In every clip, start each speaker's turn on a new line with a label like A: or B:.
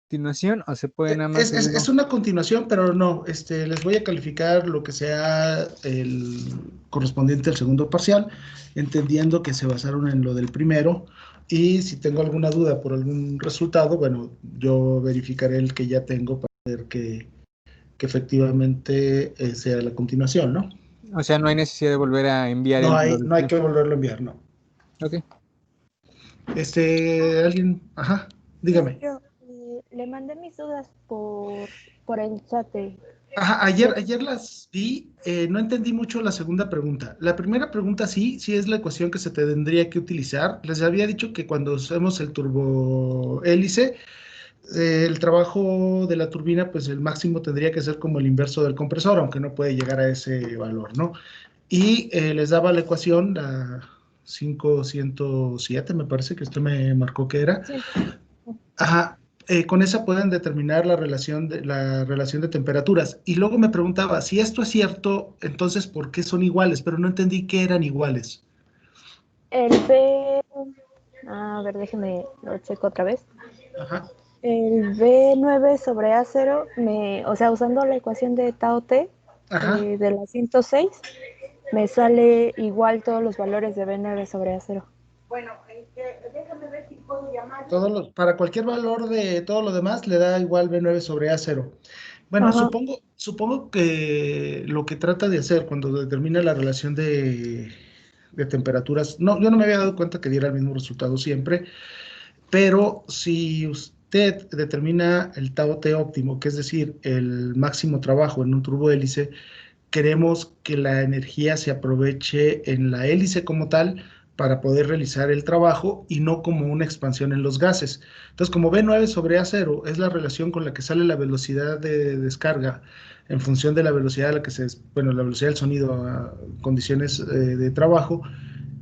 A: continuación o se puede nada más seguirlo?
B: Es una continuación, pero no, les voy a calificar lo que sea el correspondiente al segundo parcial, entendiendo que se basaron en lo del primero, y si tengo alguna duda por algún resultado, bueno, yo verificaré el que ya tengo para ver que efectivamente sea la continuación, ¿no?
A: O sea, no hay necesidad de volver a enviar
B: No
A: el
B: hay, no hay
A: producto.
B: que volverlo a enviar, no.
A: Ok.
B: Alguien, ajá, dígame.
C: Maestro, le mandé mis dudas por el chat.
B: Ajá, ayer las vi, no entendí mucho la segunda pregunta. La primera pregunta sí es la ecuación que se tendría que utilizar. Les había dicho que cuando hacemos el turbohélice, el trabajo de la turbina, pues el máximo tendría que ser como el inverso del compresor, aunque no puede llegar a ese valor, ¿no? Y les daba la ecuación, la 507, me parece que usted me marcó que era.
C: Sí.
B: Ajá, con esa pueden determinar la relación de temperaturas. Y luego me preguntaba, si esto es cierto, entonces, ¿por qué son iguales? Pero no entendí qué eran iguales.
C: El B, a ver, déjeme, lo checo otra vez.
B: Ajá,
C: El B9 sobre A0, o sea, usando la ecuación de Tao T
B: ajá.
C: de la 106, me sale igual todos los valores de B9 sobre A0.
D: Bueno, déjame ver si puedo llamar.
B: Para cualquier valor de todo lo demás le da igual B9 sobre A0. Bueno,
C: Ajá.
B: supongo que lo que trata de hacer cuando determina la relación de temperaturas, no, yo no me había dado cuenta que diera el mismo resultado siempre, pero si usted determina el tau T óptimo, que es decir, el máximo trabajo en un turbohélice, queremos que la energía se aproveche en la hélice como tal para poder realizar el trabajo y no como una expansión en los gases. Entonces, como B9 sobre A0 es la relación con la que sale la velocidad de descarga en función de la velocidad a la que bueno, la velocidad del sonido a condiciones de trabajo,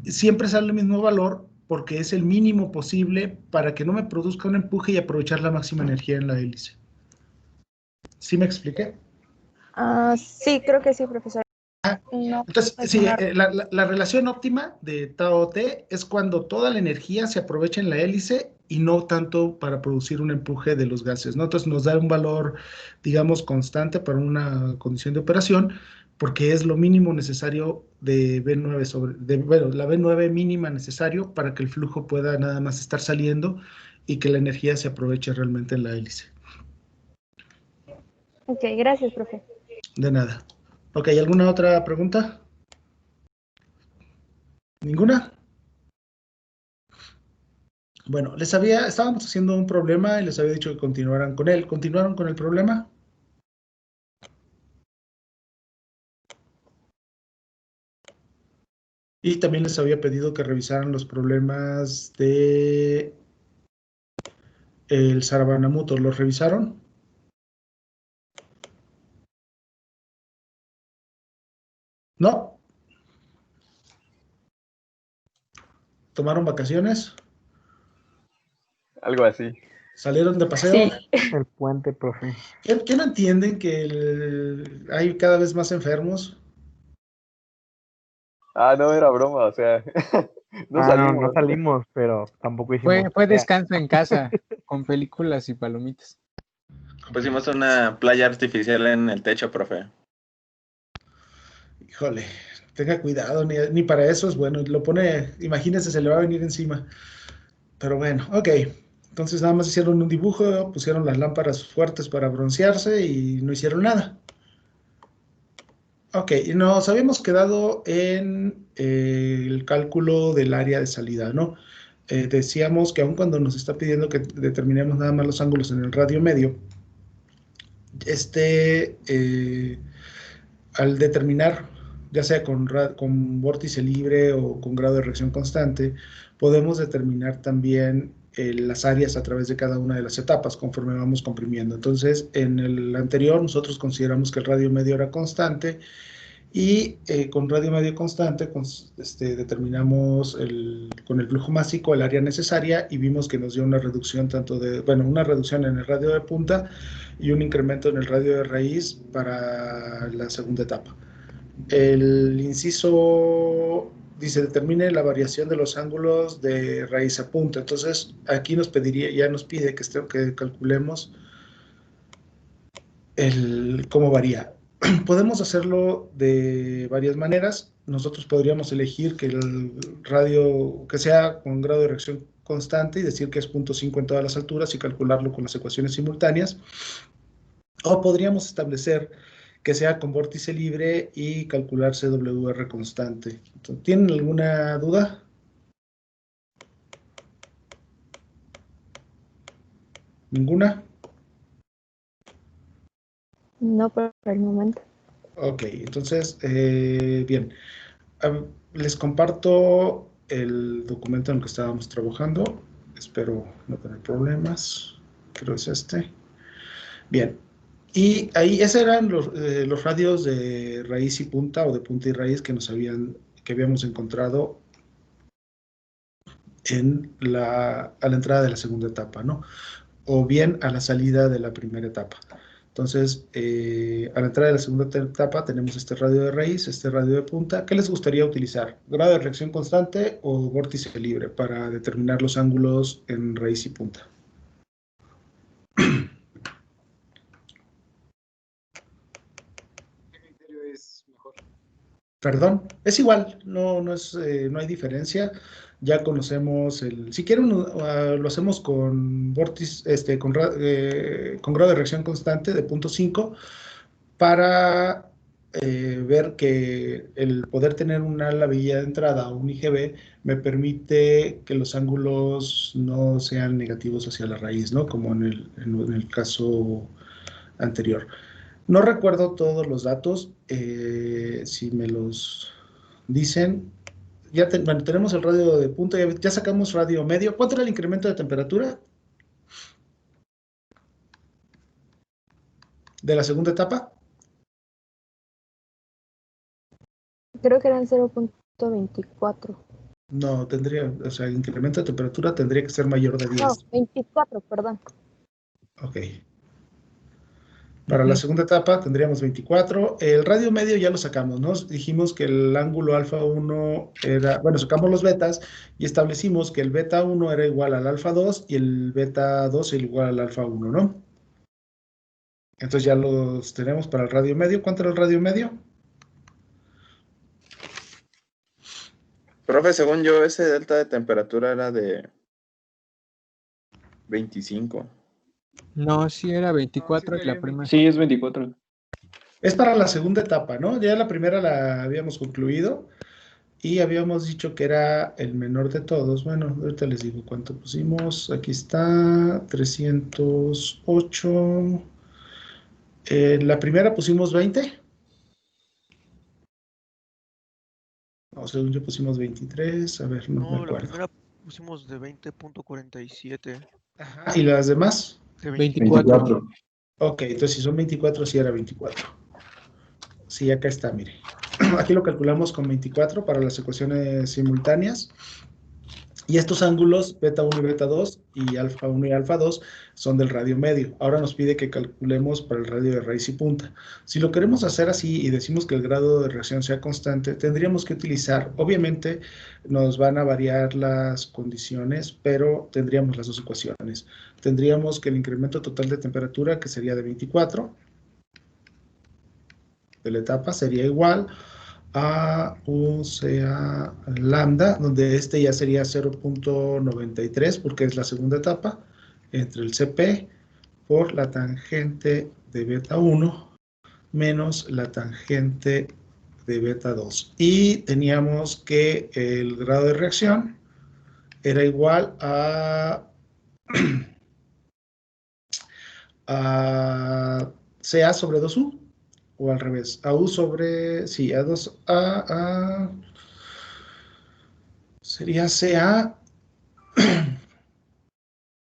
B: siempre sale el mismo valor porque es el mínimo posible para que no me produzca un empuje y aprovechar la máxima energía en la hélice. ¿Sí me expliqué?
C: Sí, creo que sí, profesor. No,
B: Entonces,
C: es
B: sí,
C: una...
B: la relación óptima de tau T es cuando toda la energía se aprovecha en la hélice y no tanto para producir un empuje de los gases, ¿no? Entonces nos da un valor, digamos, constante para una condición de operación, porque es lo mínimo necesario de B9 bueno, la B9 mínima necesario para que el flujo pueda nada más estar saliendo y que la energía se aproveche realmente en la hélice.
C: Ok, gracias, profe.
B: De nada. Ok, ¿alguna otra pregunta? ¿Ninguna? Bueno, estábamos haciendo un problema y les había dicho que continuaran con él. ¿Continuaron con el problema? Y también les había pedido que revisaran los problemas de el Sarabanamuto. ¿Los revisaron? ¿No? ¿Tomaron vacaciones?
E: Algo así.
B: ¿Salieron de paseo?
C: Sí.
A: El puente, profe.
B: ¿Qué no entienden que hay cada vez más enfermos?
E: Ah, no, era broma, o sea, no
A: No
E: salimos.
A: salimos, pero tampoco hicimos.
F: Fue descanso en casa, con películas y palomitas.
G: Pusimos una playa artificial en el techo, profe.
B: Híjole, tenga cuidado, ni para eso es bueno. Lo pone, imagínense, se le va a venir encima. Pero bueno, ok. Entonces nada más hicieron un dibujo, pusieron las lámparas fuertes para broncearse y no hicieron nada. Ok, y nos habíamos quedado en el cálculo del área de salida, ¿no? Decíamos que aun cuando nos está pidiendo que determinemos nada más los ángulos en el radio medio, eh, al determinar, ya sea con vórtice libre o con grado de reacción constante, podemos determinar también las áreas a través de cada una de las etapas conforme vamos comprimiendo. Entonces, en el anterior nosotros consideramos que el radio medio era constante y con radio medio constante determinamos con el flujo másico el área necesaria y vimos que nos dio una reducción una reducción en el radio de punta y un incremento en el radio de raíz para la segunda etapa. El inciso dice, determine la variación de los ángulos de raíz a punta. Entonces, aquí nos pediría, ya nos pide que calculemos cómo varía. Podemos hacerlo de varias maneras. Nosotros podríamos elegir que el radio, que sea con grado de reacción constante y decir que es 0.5 en todas las alturas y calcularlo con las ecuaciones simultáneas. O podríamos establecer que sea con vórtice libre y calcular CWR constante. ¿Tienen alguna duda? ¿Ninguna?
C: No por el momento.
B: Ok, entonces, bien. Les comparto el documento en el que estábamos trabajando. Espero no tener problemas. Creo que es este. Bien. Y ahí, esos eran los radios de raíz y punta, o de punta y raíz que habíamos encontrado a la entrada de la segunda etapa, ¿no? O bien a la salida de la primera etapa. Entonces, a la entrada de la segunda etapa tenemos este radio de raíz, este radio de punta. ¿Qué les gustaría utilizar? ¿Grado de reacción constante o vórtice libre para determinar los ángulos en raíz y punta?
A: ¿Qué criterio es mejor?
B: Perdón, es igual, no hay diferencia. Ya conocemos si quieren, lo hacemos con vórtice, con grado de reacción constante de 0.5 para ver que el poder tener una vía de entrada o un IGB me permite que los ángulos no sean negativos hacia la raíz, ¿no? Como en el caso anterior. No recuerdo todos los datos, si me los dicen. Bueno, tenemos el radio de punta, ya sacamos radio medio. ¿Cuánto era el incremento de temperatura de la segunda etapa?
C: Creo que eran 0.24.
B: No, o sea, el incremento de temperatura tendría que ser mayor de 10.
C: No, 24, perdón.
B: Ok. Para la segunda etapa tendríamos 24. El radio medio ya lo sacamos, ¿no? Dijimos que el ángulo alfa 1 era, bueno, sacamos los betas y establecimos que el beta 1 era igual al alfa 2 y el beta 2 era igual al alfa 1, ¿no? Entonces ya los tenemos para el radio medio. ¿Cuánto era el radio medio?
G: Profe, según yo, ese delta de temperatura era de 25.
F: No, sí era 24 y la primera.
E: Sí, es 24.
B: Es para la segunda etapa, ¿no? Ya la primera la habíamos concluido y habíamos dicho que era el menor de todos. Bueno, ahorita les digo cuánto pusimos. Aquí está, 308. La primera pusimos 20. No, según yo pusimos 23. A ver, no me acuerdo.
H: La primera pusimos de 20.47.
B: Ajá, ¿y las demás?
H: De
F: 24.
B: Ok, entonces si son 24, sí era 24. Sí, acá está, mire. Aquí lo calculamos con 24 para las ecuaciones simultáneas. Y estos ángulos, beta 1 y beta 2, y alfa 1 y alfa 2, son del radio medio. Ahora nos pide que calculemos para el radio de raíz y punta. Si lo queremos hacer así y decimos que el grado de reacción sea constante, tendríamos que utilizar, obviamente nos van a variar las condiciones, pero tendríamos las dos ecuaciones. Tendríamos que el incremento total de temperatura, que sería de 24, de la etapa, sería igual a UCA lambda, donde este ya sería 0.93 porque es la segunda etapa, entre el CP por la tangente de beta 1 menos la tangente de beta 2. Y teníamos que el grado de reacción era igual a CA sobre 2U. O al revés, a U sobre, sí, a 2A, sería CA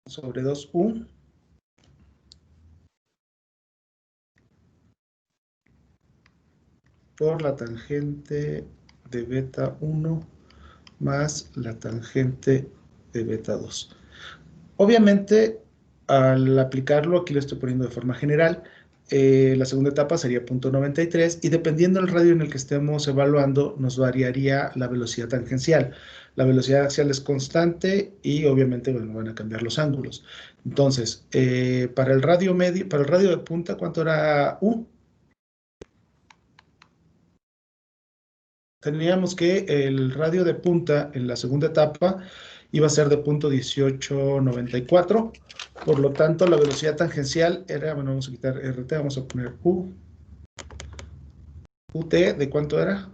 B: sobre 2U por la tangente de beta 1 más la tangente de beta 2. Obviamente, al aplicarlo, aquí lo estoy poniendo de forma general, la segunda etapa sería .93 y dependiendo del radio en el que estemos evaluando, nos variaría la velocidad tangencial. La velocidad axial es constante y obviamente bueno, van a cambiar los ángulos. Entonces, para el radio medio, para el radio de punta, ¿cuánto era U? Teníamos que el radio de punta en la segunda etapa iba a ser de .1894. Por lo tanto, la velocidad tangencial era, bueno, vamos a quitar RT, vamos a poner U. UT, ¿de cuánto era?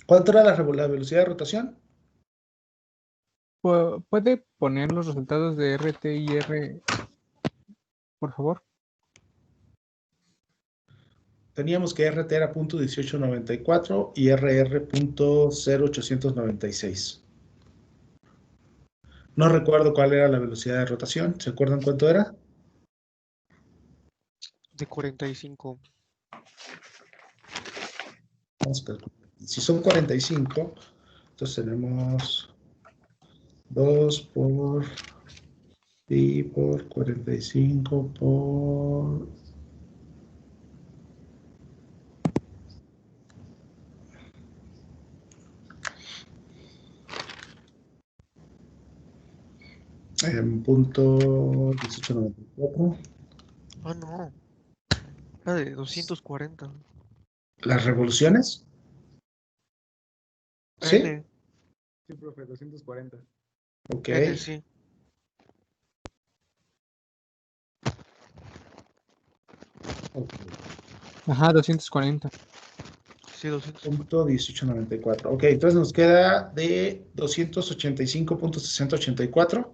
B: ¿Cuánto era la velocidad de rotación?
F: ¿Puede poner los resultados de RT y R, por favor?
B: Teníamos que RT era .1894 y RR .0896. No recuerdo cuál era la velocidad de rotación. ¿Se acuerdan cuánto era?
H: De 45.
B: Vamos a calcular. Si son 45, entonces tenemos 2 por pi por 45 por... En .1894.
H: Ah, no. Era de 240.
B: ¿Las revoluciones? ¿Sí?
H: N.
A: Sí, profe, 240.
B: Ok.
H: N, sí.
B: Ok.
F: Ajá, 240.
H: Sí, 200.
B: .1894. Ok, entonces nos queda de 285.6084.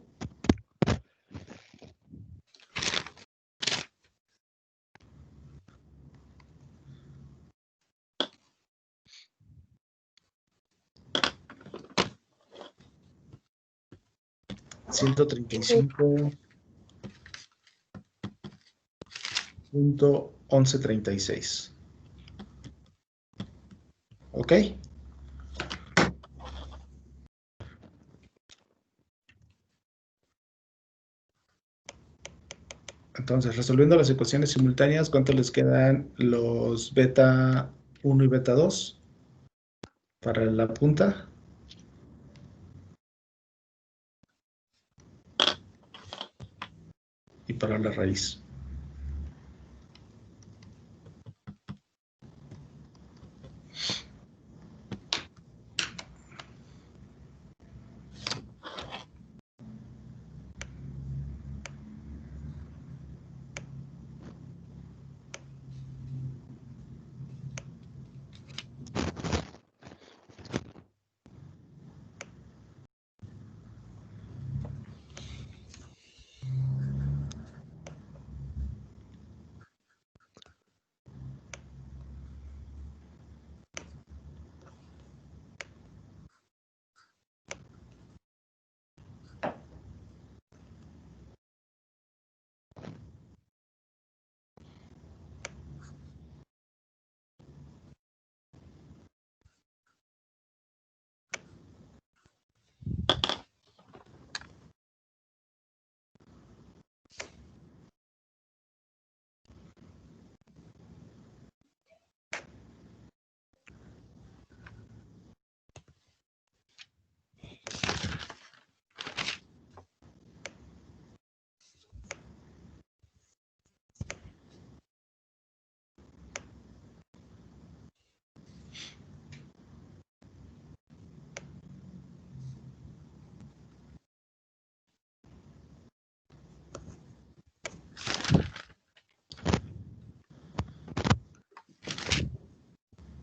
B: $135.1136. ¿Ok? Entonces, resolviendo las ecuaciones simultáneas, ¿cuánto les quedan los beta 1 y beta 2 para la punta? Y para la raíz.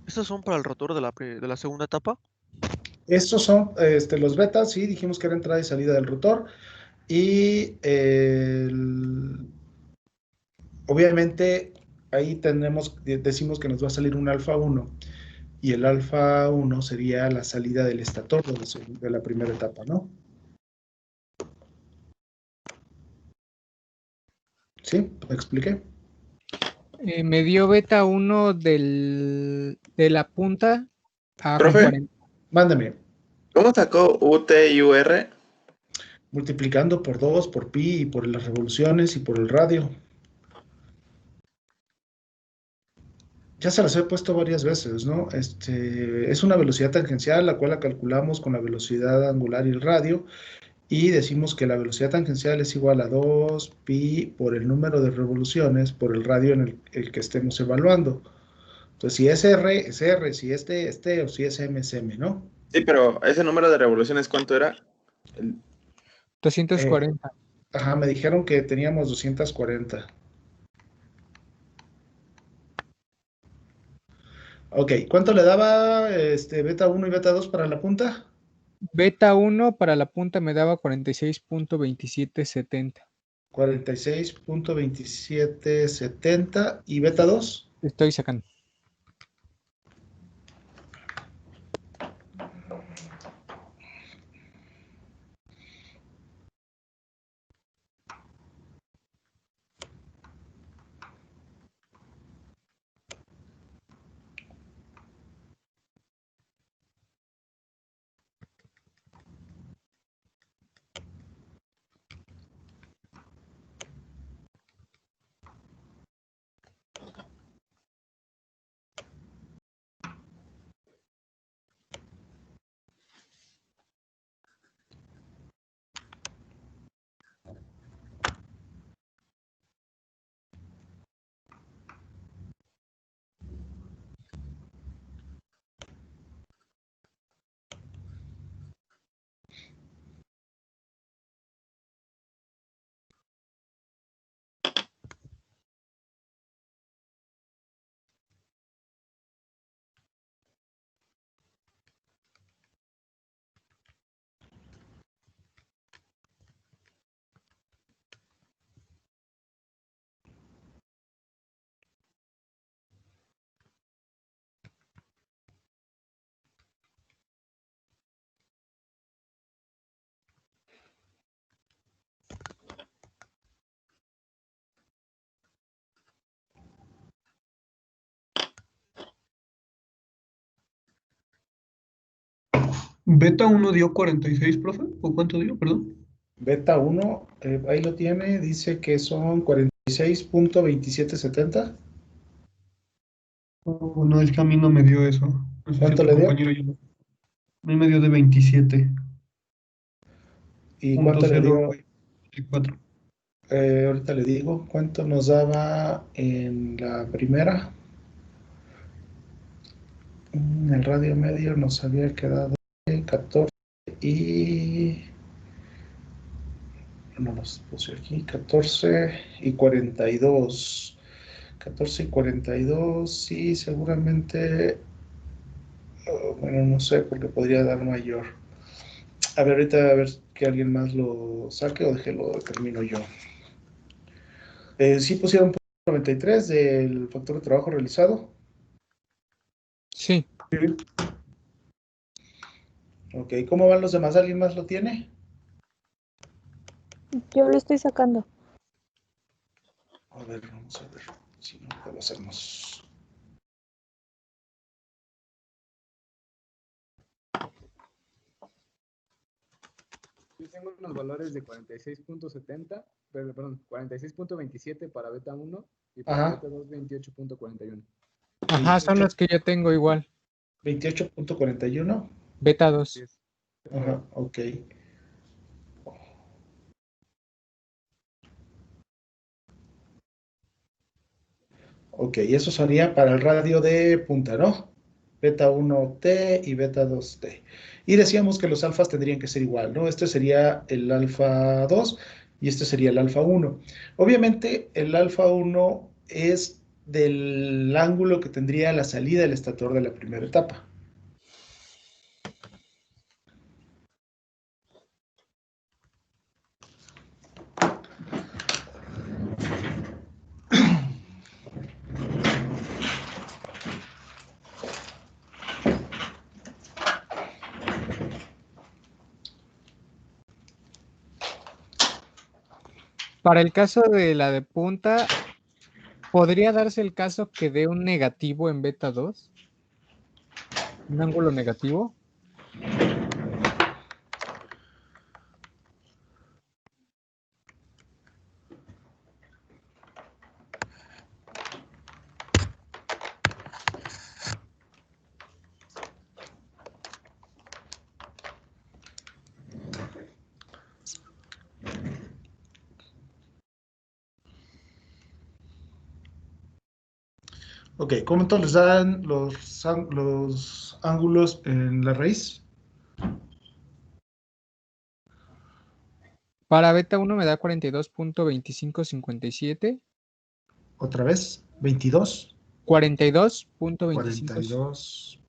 H: ¿Estos son para el rotor de la segunda etapa?
B: Estos son los betas, sí, dijimos que era entrada y salida del rotor. Y obviamente ahí decimos que nos va a salir un alfa 1 y el alfa 1 sería la salida del estator de la primera etapa, ¿no? ¿Sí? ¿Lo expliqué?
F: Me dio beta 1 de la punta a con
G: Profe,
F: 40.
B: Mándame.
G: ¿cómo sacó UT y UR?
B: Multiplicando por 2, por pi, y por las revoluciones y por el radio. Ya se las he puesto varias veces, ¿no? Es una velocidad tangencial, la cual la calculamos con la velocidad angular y el radio, y decimos que la velocidad tangencial es igual a 2 pi por el número de revoluciones por el radio en el que estemos evaluando. Entonces, si es R, es R, si es T, es T, o si es M, es M, ¿no?
G: Sí, pero ese número de revoluciones, ¿cuánto era? El-
F: 240.
B: Ajá, me dijeron que teníamos 240. Ok, ¿cuánto le daba beta 1 y beta 2 para la punta?
F: Beta 1 para la punta me daba 46.2770.
B: 46.2770 y beta 2.
F: Estoy sacando.
I: ¿Beta 1 dio 46, profe? ¿O cuánto dio, perdón?
B: Beta 1, ahí lo tiene, dice que son 46.2770.
I: Oh, no, es que a mí no me dio eso. No sé si
B: ¿Cuánto
I: otro
B: le dio?
I: compañero ya lo- A mí me dio de 27.
B: ¿Y cuánto le dio?
I: 0.24.
B: Ahorita le digo, ¿cuánto nos daba en la primera? El radio medio nos había quedado 14 y... No los puse aquí, 14 y 42. 14 y 42, sí, seguramente, bueno, no sé, porque podría dar mayor. A ver, ahorita a ver que alguien más lo saque o déjelo, termino yo. Sí pusieron 93 del factor de trabajo realizado.
F: Sí.
B: Ok, ¿cómo van los demás? ¿Alguien más lo tiene?
C: Yo lo estoy sacando.
B: A ver, vamos a ver si no lo hacemos.
A: Yo tengo unos valores de 46.70, perdón, 46.27 para beta 1 y para
B: Ajá.
A: beta 2 28.41.
F: Ajá, son los que yo tengo igual.
B: 28.41.
F: Beta 2.
B: Ajá, ok. Ok, eso sería para el radio de punta, ¿no? Beta 1T y beta 2T. Y decíamos que los alfas tendrían que ser igual, ¿no? Este sería el alfa 2 y este sería el alfa 1. Obviamente, el alfa 1 es del ángulo que tendría la salida del estator de la primera etapa.
F: Para el caso de la de punta, ¿Podría darse el caso que dé un negativo en beta 2? ¿Un ángulo negativo?
B: Ok, ¿cómo entonces les dan los ángulos en la raíz?
F: Para beta 1 me da 42.2557.
B: Otra vez, 22,
F: 42.25.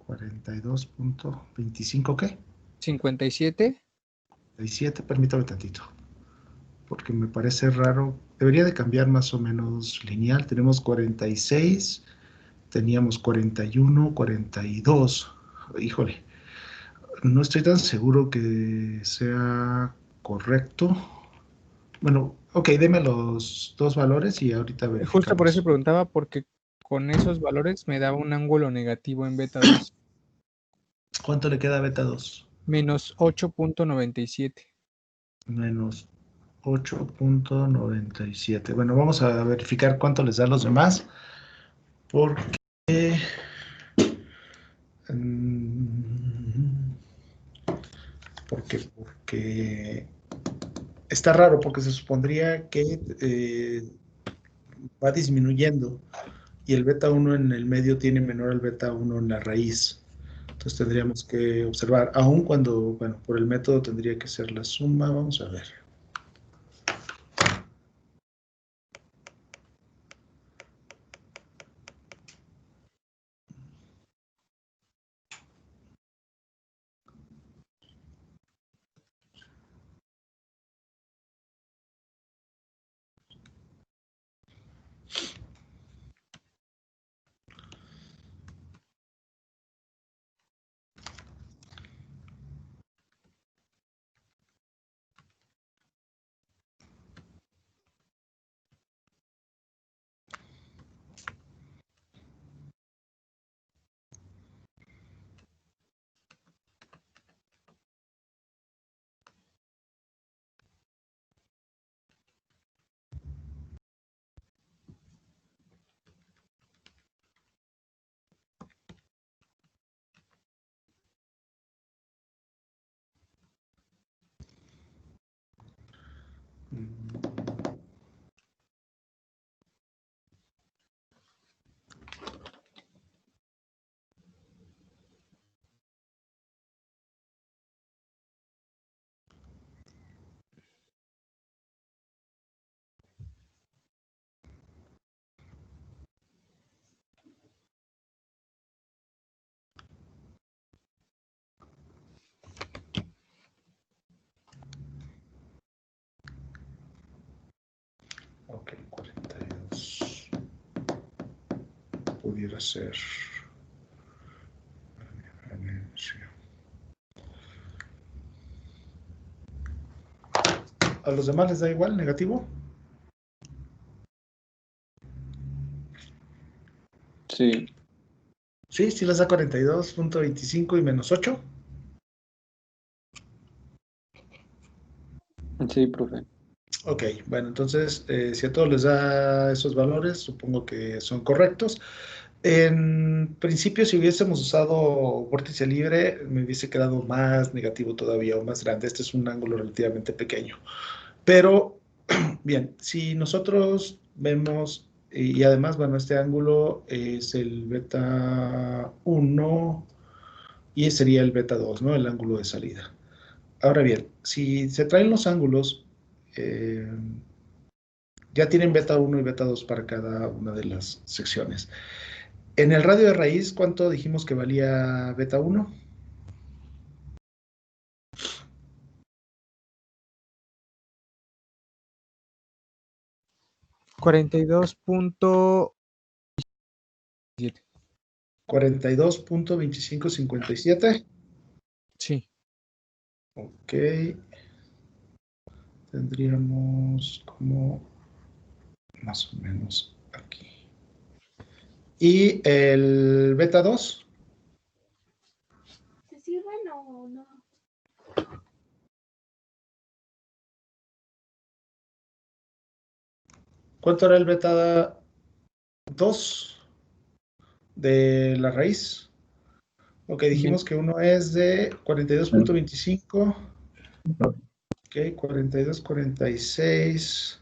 B: 42.25, ¿qué?
F: 57.
B: 17, permítame tantito, porque me parece raro. Debería de cambiar más o menos lineal. Tenemos 46, teníamos 41, 42. Híjole, no estoy tan seguro que sea correcto. Bueno, ok, deme los dos valores y ahorita
F: Justo por eso
B: verificamos.
F: preguntaba, porque con esos valores me daba un ángulo negativo en beta 2.
B: ¿Cuánto le queda a beta 2?
F: Menos 8.97.
B: Menos 8.97. Bueno, vamos a verificar cuánto les da a los demás. Porque... porque está raro, porque se supondría que va disminuyendo y el beta 1 en el medio tiene menor al beta 1 en la raíz. Entonces tendríamos que observar, aun cuando, bueno, por el método tendría que ser la suma. Vamos a ver. Ok, 42. Pudiera ser. ¿A los demás les da igual, negativo?
E: Sí,
B: Sí, sí les da 42.25 y menos 8.
E: sí, profe.
B: Ok, bueno, entonces, si a todos les da esos valores, supongo que son correctos. En principio, si hubiésemos usado vórtice libre, me hubiese quedado más negativo todavía o más grande. Este es un ángulo relativamente pequeño. Pero, bien, si nosotros vemos, y además, bueno, este ángulo es el beta 1 y ese sería el beta 2, ¿no? El ángulo de salida. Ahora bien, si se traen los ángulos, eh, ya tienen beta 1 y beta 2 para cada una de las secciones. En el radio de raíz, ¿cuánto dijimos que valía beta 1?
F: $42.7.
B: 42.2557.
F: Sí.
B: Ok. Tendríamos como más o menos aquí. ¿Y el beta 2?
D: ¿Se sirven o no?
B: ¿Cuánto era el beta 2 de la raíz? Ok, dijimos que uno es de 42.25. Ok, 42.46.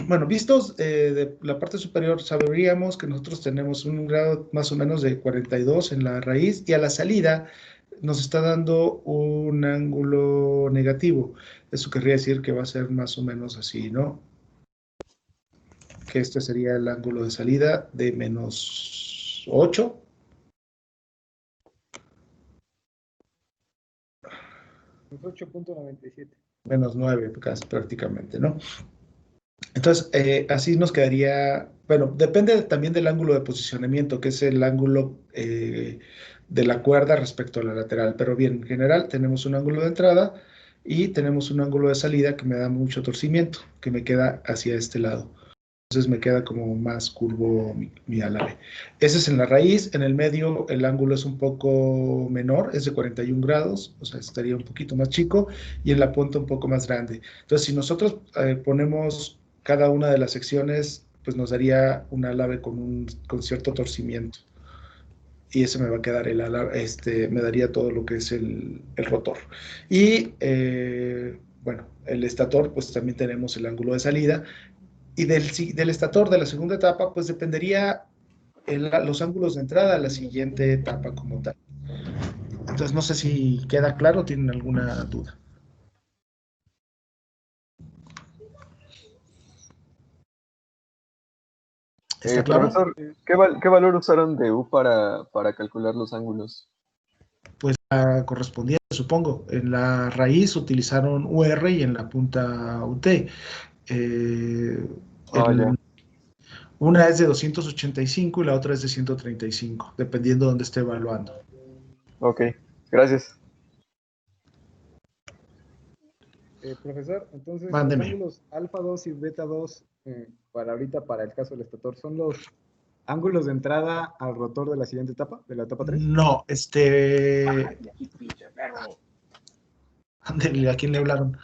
B: Bueno, vistos de la parte superior, sabríamos que nosotros tenemos un grado más o menos de 42 en la raíz y a la salida nos está dando un ángulo negativo. Eso querría decir que va a ser más o menos así, ¿no? Que este sería el ángulo de salida de menos 8.
A: Es 8.97.
B: Menos 9, casi prácticamente, ¿no? Entonces, así nos quedaría, bueno, depende también del ángulo de posicionamiento, que es el ángulo de la cuerda respecto a la lateral. Pero bien, en general tenemos un ángulo de entrada y tenemos un ángulo de salida que me da mucho torcimiento, que me queda hacia este lado. Entonces me queda como más curvo mi álave. Ese es en la raíz. En el medio el ángulo es un poco menor, es de 41 grados, o sea, estaría un poquito más chico, y en la punta un poco más grande. Entonces, si nosotros ponemos cada una de las secciones, pues nos daría un álave con cierto torcimiento. Y ese me va a quedar el álave, me daría todo lo que es el rotor. Y bueno, el estator, pues también tenemos el ángulo de salida. Y del estator de la segunda etapa, pues dependería los ángulos de entrada a la siguiente etapa como tal. Entonces, no sé si queda claro, ¿tienen alguna duda? ¿Está claro?
E: Profesor, ¿qué valor usaron de U para calcular los ángulos?
B: Pues la correspondiente, supongo. En la raíz utilizaron UR y en la punta UT.
E: Ya.
B: Una es de 285 y la otra es de 135, dependiendo de dónde esté evaluando.
E: Ok, gracias.
A: Profesor, entonces
B: Mándeme.
A: los ángulos alfa 2 y beta 2, para ahorita, para el caso del estator, ¿son los ángulos de entrada al rotor de la siguiente etapa, de la etapa 3?
B: No, ándele, ¿a quién le hablaron?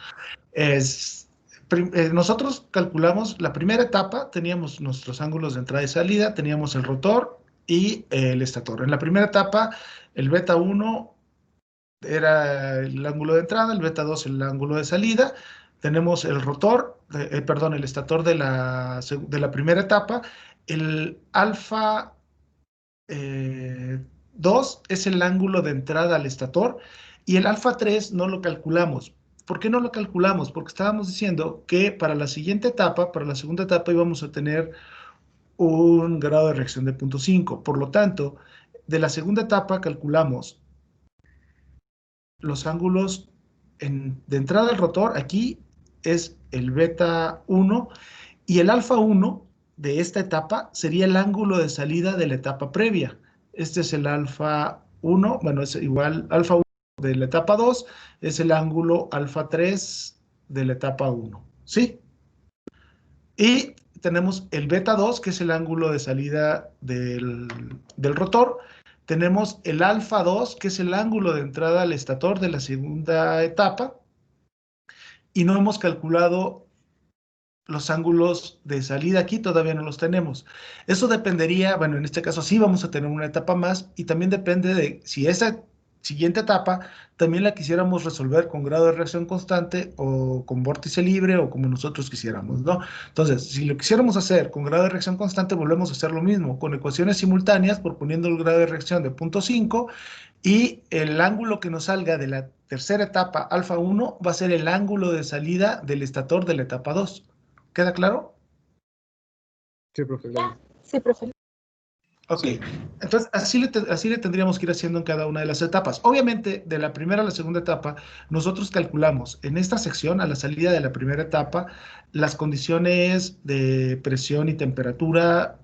B: Nosotros calculamos la primera etapa, teníamos nuestros ángulos de entrada y salida, teníamos el rotor y el estator. En la primera etapa, el beta 1 era el ángulo de entrada, el beta 2 el ángulo de salida. Tenemos el rotor, perdón, el estator de la primera etapa. El alfa 2 es el ángulo de entrada al estator y el alfa 3 no lo calculamos. ¿Por qué no lo calculamos? Porque estábamos diciendo que para la siguiente etapa, para la segunda etapa, íbamos a tener un grado de reacción de 0.5. Por lo tanto, de la segunda etapa calculamos los ángulos de entrada al rotor. Aquí es el beta 1 y el alfa 1 de esta etapa sería el ángulo de salida de la etapa previa. Este es el alfa 1, bueno, es igual alfa 1 de la etapa 2, es el ángulo alfa 3 de la etapa 1, ¿sí? Y tenemos el beta 2, que es el ángulo de salida del rotor. Tenemos el alfa 2, que es el ángulo de entrada al estator de la segunda etapa. Y no hemos calculado los ángulos de salida aquí, todavía no los tenemos. Eso dependería, bueno, en este caso sí vamos a tener una etapa más y también depende de si esa siguiente etapa también la quisiéramos resolver con grado de reacción constante o con vórtice libre o como nosotros quisiéramos, ¿no? Entonces, si lo quisiéramos hacer con grado de reacción constante, volvemos a hacer lo mismo, con ecuaciones simultáneas, por poniendo el grado de reacción de 0.5 y el ángulo que nos salga de la tercera etapa, alfa 1, va a ser el ángulo de salida del estator de la etapa 2. ¿Queda claro?
A: Sí, profe, gracias.
C: Sí, profe.
B: Ok, entonces así le tendríamos que ir haciendo en cada una de las etapas. Obviamente, de la primera a la segunda etapa, nosotros calculamos en esta sección, a la salida de la primera etapa, las condiciones de presión y temperatura,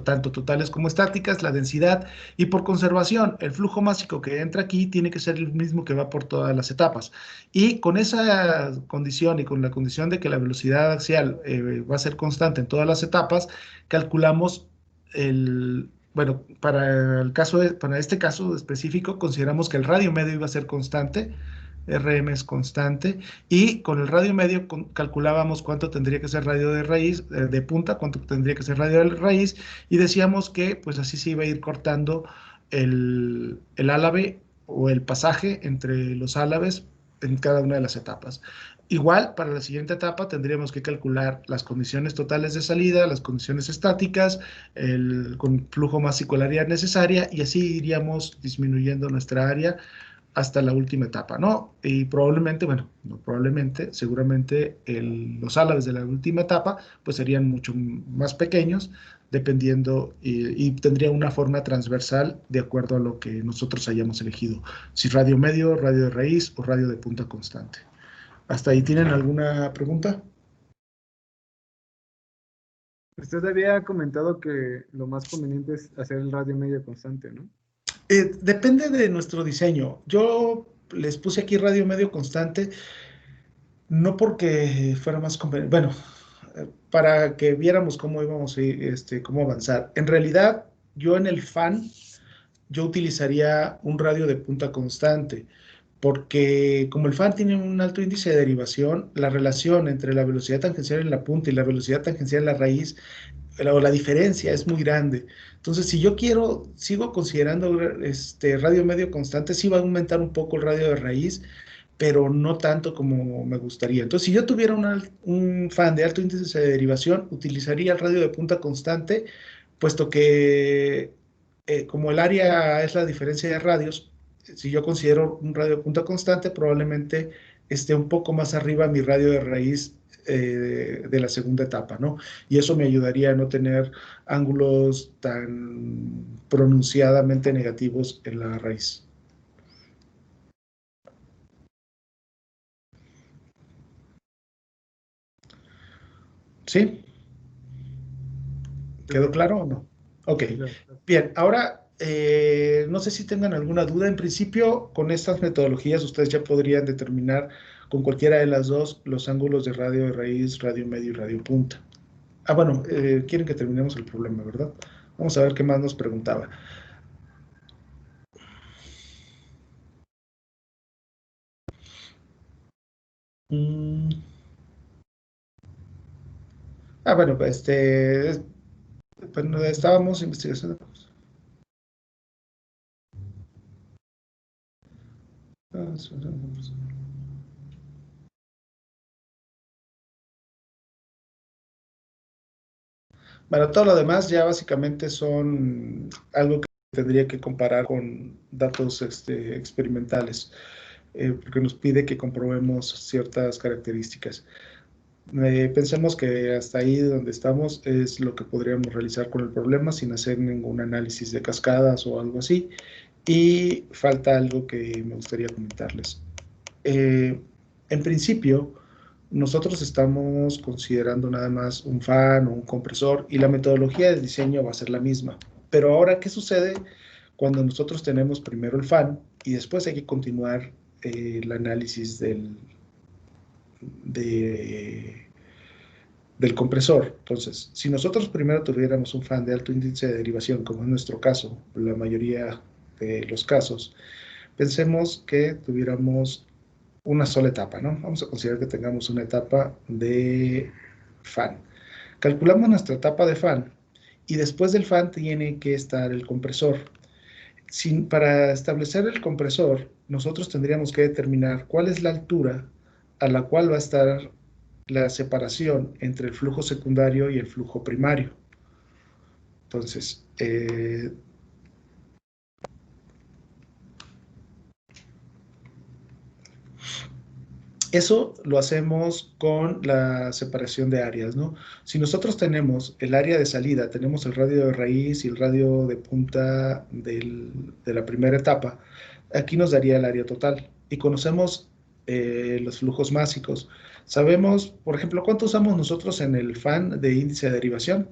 B: tanto totales como estáticas, la densidad, y por conservación, el flujo másico que entra aquí tiene que ser el mismo que va por todas las etapas. Y con esa condición y con la condición de que la velocidad axial va a ser constante en todas las etapas, calculamos bueno, para este caso específico, consideramos que el radio medio iba a ser constante, RM es constante, y con el radio medio calculábamos cuánto tendría que ser radio de raíz, de punta, cuánto tendría que ser radio de raíz, y decíamos que pues así se iba a ir cortando el álave o el pasaje entre los álaves en cada una de las etapas. Igual, para la siguiente etapa tendríamos que calcular las condiciones totales de salida, las condiciones estáticas, con flujo másico el área necesaria, y así iríamos disminuyendo nuestra área hasta la última etapa, ¿no? Y probablemente, bueno, no probablemente, seguramente los álabes de la última etapa pues serían mucho más pequeños, dependiendo, y tendría una forma transversal de acuerdo a lo que nosotros hayamos elegido, si radio medio, radio de raíz o radio de punta constante. ¿Hasta ahí tienen alguna pregunta?
A: Usted había comentado que lo más conveniente es hacer el radio medio constante, ¿no?
B: Depende de nuestro diseño. Yo les puse aquí radio medio constante, no porque fuera más conveniente, bueno, para que viéramos cómo íbamos a ir, cómo avanzar. En realidad, yo en el fan, yo utilizaría un radio de punta constante, porque como el fan tiene un alto índice de derivación, la relación entre la velocidad tangencial en la punta y la velocidad tangencial en la raíz, o la diferencia es muy grande. Entonces, si yo sigo considerando radio medio constante, sí va a aumentar un poco el radio de raíz, pero no tanto como me gustaría. Entonces, si yo tuviera un fan de alto índice de derivación, utilizaría el radio de punta constante, puesto que como el área es la diferencia de radios, si yo considero un radio de punta constante, probablemente esté un poco más arriba mi radio de raíz de la segunda etapa, ¿no? Y eso me ayudaría a no tener ángulos tan pronunciadamente negativos en la raíz. ¿Sí? ¿Quedó claro o no? Ok. Bien, ahora no sé si tengan alguna duda. En principio, con estas metodologías ustedes ya podrían determinar con cualquiera de las dos los ángulos de radio de raíz, radio medio y radio punta. Bueno, quieren que terminemos el problema, ¿verdad? Vamos a ver qué más nos preguntaba. Bueno, bueno, estábamos investigando. Bueno, todo lo demás ya básicamente son algo que tendría que comparar con datos experimentales, porque nos pide que comprobemos ciertas características. Pensemos que hasta ahí donde estamos es lo que podríamos realizar con el problema sin hacer ningún análisis de cascadas o algo así. Y falta algo que me gustaría comentarles. En principio, nosotros estamos considerando nada más un fan o un compresor y la metodología de diseño va a ser la misma. Pero ahora, ¿qué sucede cuando nosotros tenemos primero el fan y después hay que continuar el análisis del compresor? Entonces, si nosotros primero tuviéramos un fan de alto índice de derivación, como en nuestro caso, la mayoría de los casos, pensemos que tuviéramos una sola etapa, ¿no? Vamos a considerar que tengamos una etapa de fan. Calculamos nuestra etapa de fan y después del fan tiene que estar el compresor. Para establecer el compresor, nosotros tendríamos que determinar cuál es la altura a la cual va a estar la separación entre el flujo secundario y el flujo primario. Entonces, Eso lo hacemos con la separación de áreas, ¿no? Si nosotros tenemos el área de salida, tenemos el radio de raíz y el radio de punta de la primera etapa, aquí nos daría el área total. Y conocemos los flujos másicos. Sabemos, por ejemplo, cuánto usamos nosotros en el fan de índice de derivación.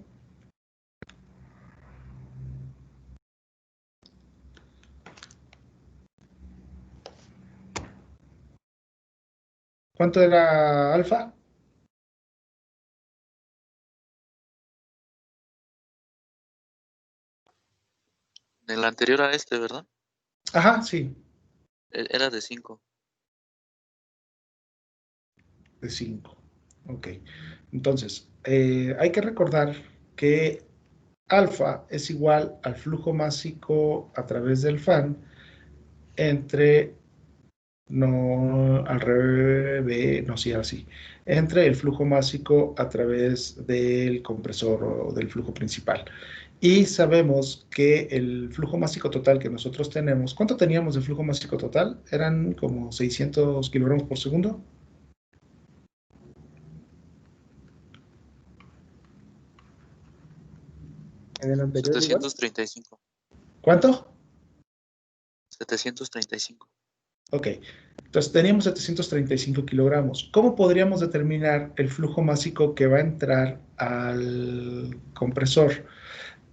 B: ¿Cuánto era alfa?
J: En el anterior a este, ¿verdad?
B: Ajá, sí,
J: Era de 5.
B: de 5. Ok. Entonces, hay que recordar que alfa es igual al flujo másico a través del fan entre, no, al revés, no, sí, así, entre el flujo másico a través del compresor o del flujo principal. Y sabemos que el flujo másico total que nosotros tenemos, ¿cuánto teníamos de flujo másico total? Eran como 600 kilogramos por segundo.
A: En el anterior igual.
J: 735.
B: ¿Cuánto?
J: 735.
B: Ok, entonces teníamos 735 kilogramos. ¿Cómo podríamos determinar el flujo másico que va a entrar al compresor?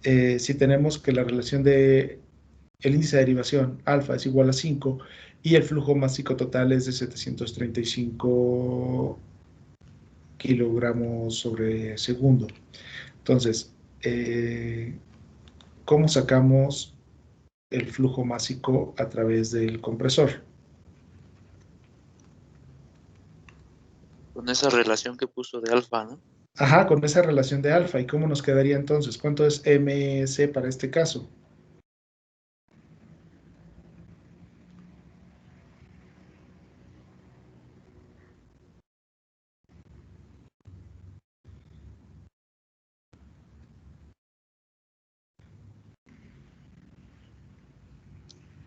B: Si tenemos que la relación de el índice de derivación alfa es igual a 5 y el flujo másico total es de 735 kilogramos sobre segundo. Entonces, ¿cómo sacamos el flujo másico a través del compresor?
J: Con esa relación que puso de alfa, ¿no?
B: Ajá, con esa relación de alfa. ¿Y cómo nos quedaría entonces? ¿Cuánto es MC para este caso?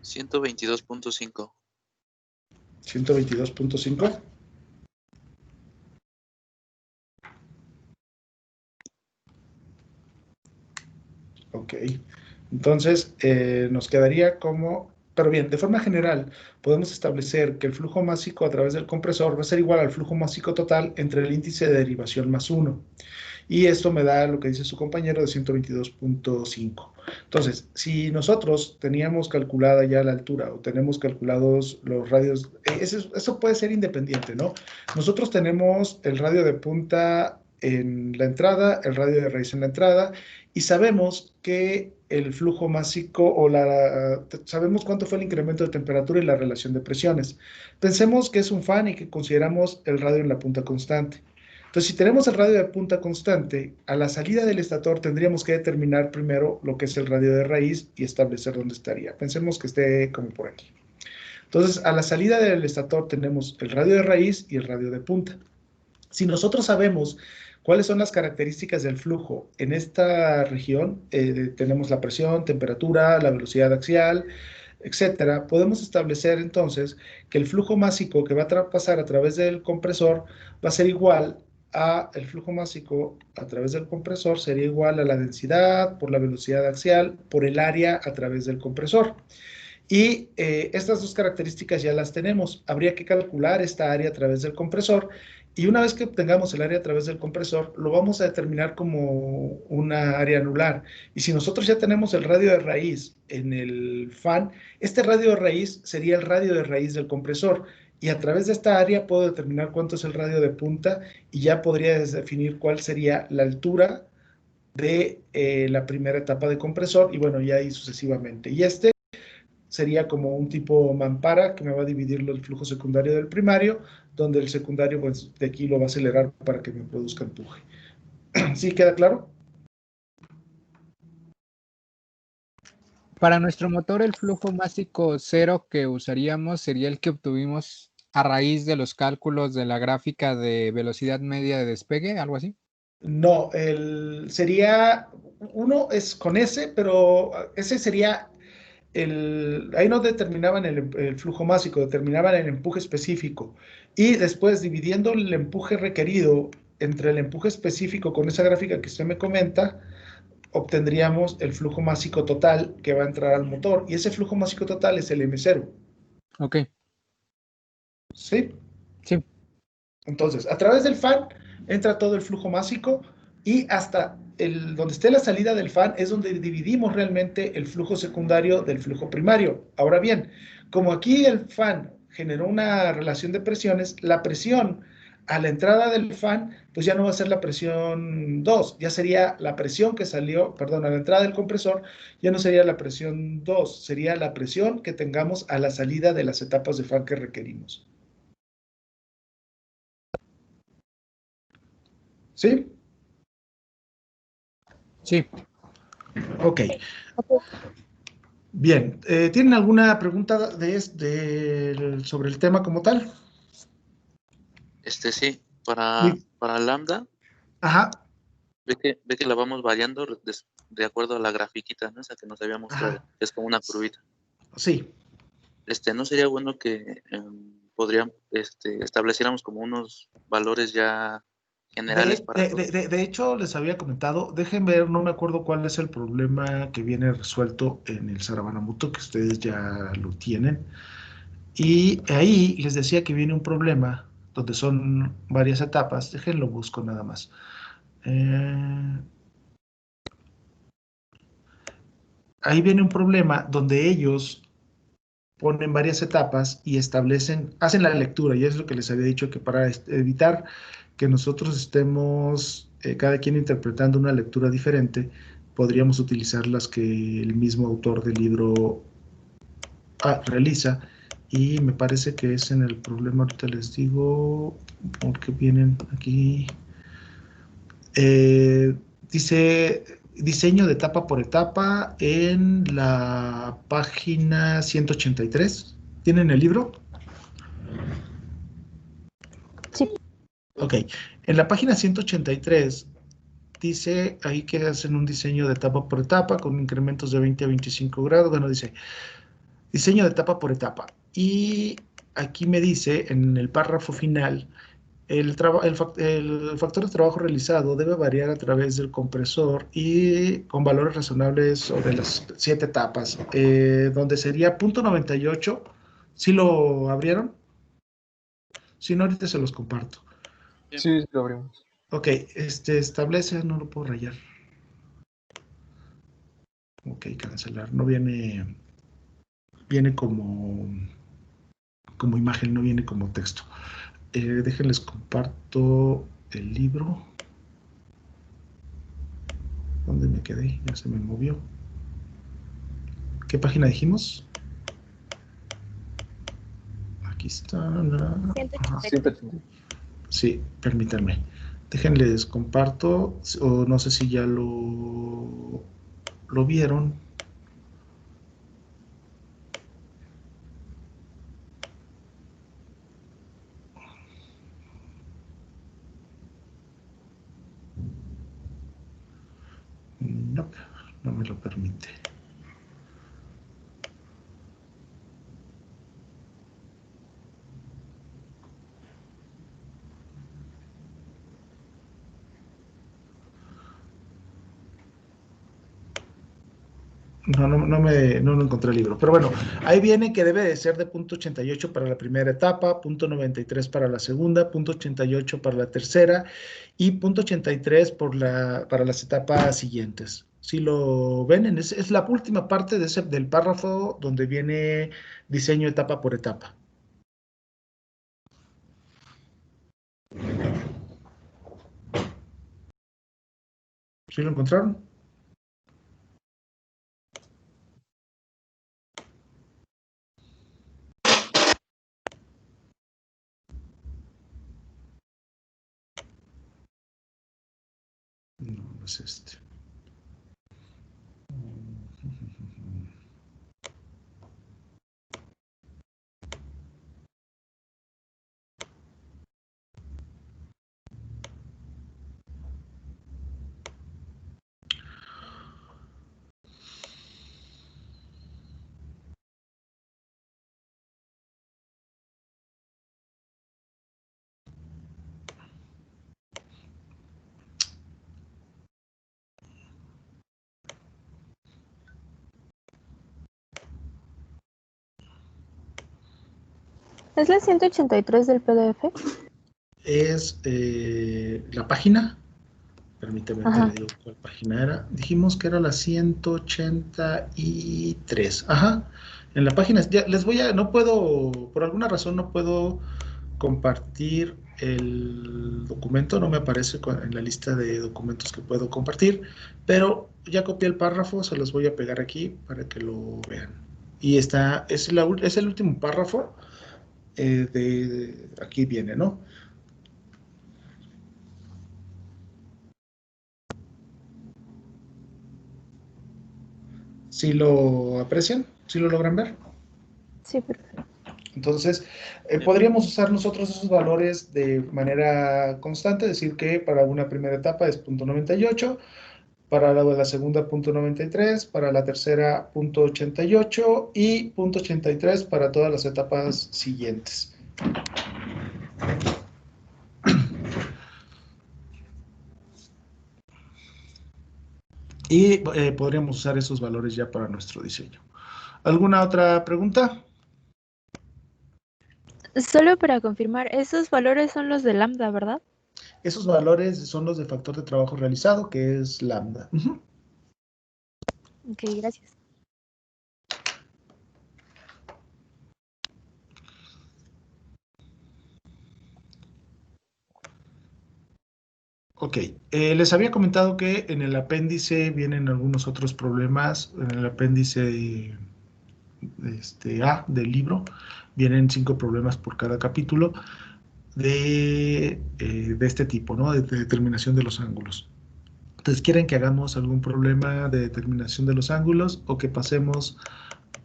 J: $122.5.
B: 122.5. Ok. Entonces, nos quedaría como... Pero bien, de forma general, podemos establecer que el flujo másico a través del compresor va a ser igual al flujo másico total entre el índice de derivación más 1. Y esto me da lo que dice su compañero de 122.5. Entonces, si nosotros teníamos calculada ya la altura o tenemos calculados los radios, eso puede ser independiente, ¿no? Nosotros tenemos el radio de punta en la entrada, el radio de raíz en la entrada, y sabemos que el flujo másico sabemos cuánto fue el incremento de temperatura y la relación de presiones. Pensemos que es un fan y que consideramos el radio en la punta constante. Entonces, si tenemos el radio de punta constante, a la salida del estator tendríamos que determinar primero lo que es el radio de raíz y establecer dónde estaría. Pensemos que esté como por aquí. Entonces, a la salida del estator tenemos el radio de raíz y el radio de punta. Si nosotros sabemos cuáles son las características del flujo en esta región, tenemos la presión, temperatura, la velocidad axial, etcétera, podemos establecer entonces que el flujo másico que va a pasar a través del compresor va a ser igual el flujo másico a través del compresor sería igual a la densidad por la velocidad axial por el área a través del compresor. Y estas dos características ya las tenemos. Habría que calcular esta área a través del compresor y una vez que obtengamos el área a través del compresor, lo vamos a determinar como una área anular. Y si nosotros ya tenemos el radio de raíz en el fan, este radio de raíz sería el radio de raíz del compresor. Y a través de esta área puedo determinar cuánto es el radio de punta y ya podría definir cuál sería la altura de la primera etapa de compresor y bueno, ya ahí sucesivamente. Y este sería como un tipo mampara que me va a dividir el flujo secundario del primario, donde el secundario pues de aquí lo va a acelerar para que me produzca empuje. ¿Sí queda claro?
F: Para nuestro motor, el flujo másico cero que usaríamos sería el que obtuvimos a raíz de los cálculos de la gráfica de velocidad media de despegue, algo así.
B: No, sería, uno es con ese, pero ese sería ahí no determinaban el flujo másico, determinaban el empuje específico. Y después, dividiendo el empuje requerido entre el empuje específico con esa gráfica que usted me comenta, obtendríamos el flujo másico total que va a entrar al motor. Y ese flujo másico total es el M0.
F: Ok.
B: ¿Sí?
F: Sí.
B: Entonces, a través del fan entra todo el flujo másico y hasta donde esté la salida del fan es donde dividimos realmente el flujo secundario del flujo primario. Ahora bien, como aquí el fan generó una relación de presiones, la presión a la entrada del fan, pues ya no va a ser la presión 2, ya sería la presión que salió, perdón, a la entrada del compresor, ya no sería la presión 2, sería la presión que tengamos a la salida de las etapas de fan que requerimos. ¿Sí?
F: Sí.
B: Ok. Bien. ¿Tienen alguna pregunta sobre el tema como tal?
J: Sí, para lambda,
B: Ajá.
J: ve que la vamos variando de acuerdo a la grafiquita, ¿no? Esa que nos había mostrado,
B: Ajá.
J: que es como una curvita.
B: Sí.
J: ¿No sería bueno que estableciéramos como unos valores ya generales para todo?
B: De hecho, les había comentado, dejen ver, no me acuerdo cuál es el problema que viene resuelto en el Sarabanamuto, que ustedes ya lo tienen. Y ahí les decía que viene un problema donde son varias etapas. Déjenlo busco nada más. Ahí viene un problema donde ellos ponen varias etapas y hacen la lectura, y es lo que les había dicho, que para evitar que nosotros estemos cada quien interpretando una lectura diferente, podríamos utilizar las que el mismo autor del libro realiza, y me parece que es en el problema, ahorita les digo, porque vienen aquí, dice diseño de etapa por etapa en la página 183. ¿Tienen el libro?
C: Sí.
B: Ok. En la página 183 dice ahí que hacen un diseño de etapa por etapa con incrementos de 20 a 25 grados. Bueno, dice diseño de etapa por etapa. Y aquí me dice en el párrafo final, el factor de trabajo realizado debe variar a través del compresor y con valores razonables sobre las 7 etapas, donde sería .98. ¿Sí lo abrieron? Si no, ahorita se los comparto.
E: Sí, lo abrimos.
B: Ok, establece, no lo puedo rayar. Ok, cancelar. No viene como imagen, no viene como texto. Déjenles comparto el libro. ¿Dónde me quedé? Ya se me movió. ¿Qué página dijimos? Aquí está. Ajá.
C: 183.
B: Sí, permítanme. Déjenles comparto, o no sé si ya lo vieron. No, no me lo permite. No encontré el libro. Pero bueno, ahí viene que debe de ser de .88 para la primera etapa, .93 para la segunda, .88 para la tercera y .83 para las etapas siguientes. Si lo ven, es la última parte del párrafo donde viene diseño etapa por etapa. ¿Sí lo encontraron? No, no es este.
C: ¿Es la 183 del PDF?
B: Es la página. Permíteme que le digo cuál página era. Dijimos que era la 183. Ajá. En la página, ya les voy a, no puedo, por alguna razón no puedo compartir el documento, no me aparece en la lista de documentos que puedo compartir, pero ya copié el párrafo, se los voy a pegar aquí para que lo vean. Y es el último párrafo, aquí viene, ¿no? ¿Sí lo aprecian? ¿Sí lo logran ver?
C: Sí, perfecto.
B: Entonces, podríamos usar nosotros esos valores de manera constante, decir que para una primera etapa es 0.98, para la segunda 0.93, para la tercera 0.88 y 0.83 para todas las etapas siguientes. Y podríamos usar esos valores ya para nuestro diseño. ¿Alguna otra pregunta?
C: Solo para confirmar, esos valores son los de lambda, ¿verdad?
B: Esos valores son los de factor de trabajo realizado, que es lambda.
C: Ok, gracias.
B: Ok, les había comentado que en el apéndice vienen algunos otros problemas. En el apéndice A del libro vienen 5 problemas por cada capítulo de este tipo, ¿no? De determinación de los ángulos. Entonces, ¿quieren que hagamos algún problema de determinación de los ángulos o que pasemos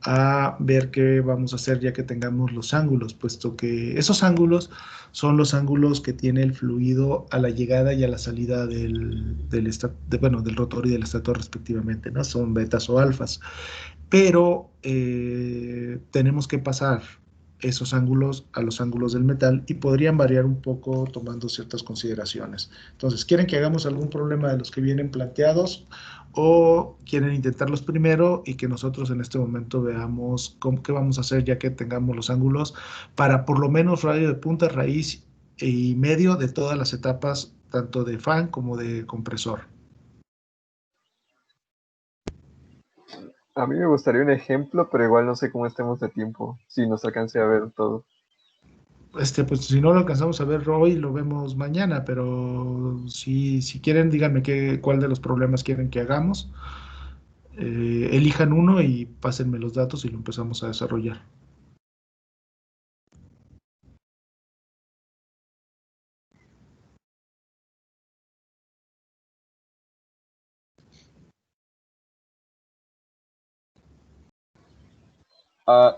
B: a ver qué vamos a hacer ya que tengamos los ángulos? Puesto que esos ángulos son los ángulos que tiene el fluido a la llegada y a la salida del rotor y del estator respectivamente, ¿no? Son betas o alfas. Pero tenemos que pasar esos ángulos a los ángulos del metal y podrían variar un poco tomando ciertas consideraciones. Entonces, ¿quieren que hagamos algún problema de los que vienen planteados o quieren intentarlos primero y que nosotros en este momento veamos qué vamos a hacer ya que tengamos los ángulos para por lo menos radio de punta, raíz y medio de todas las etapas, tanto de fan como de compresor?
E: A mí me gustaría un ejemplo, pero igual no sé cómo estemos de tiempo, si nos alcance a ver todo.
B: Pues si no lo alcanzamos a ver hoy, lo vemos mañana, pero si quieren, díganme cuál de los problemas quieren que hagamos. Elijan uno y pásenme los datos y lo empezamos a desarrollar.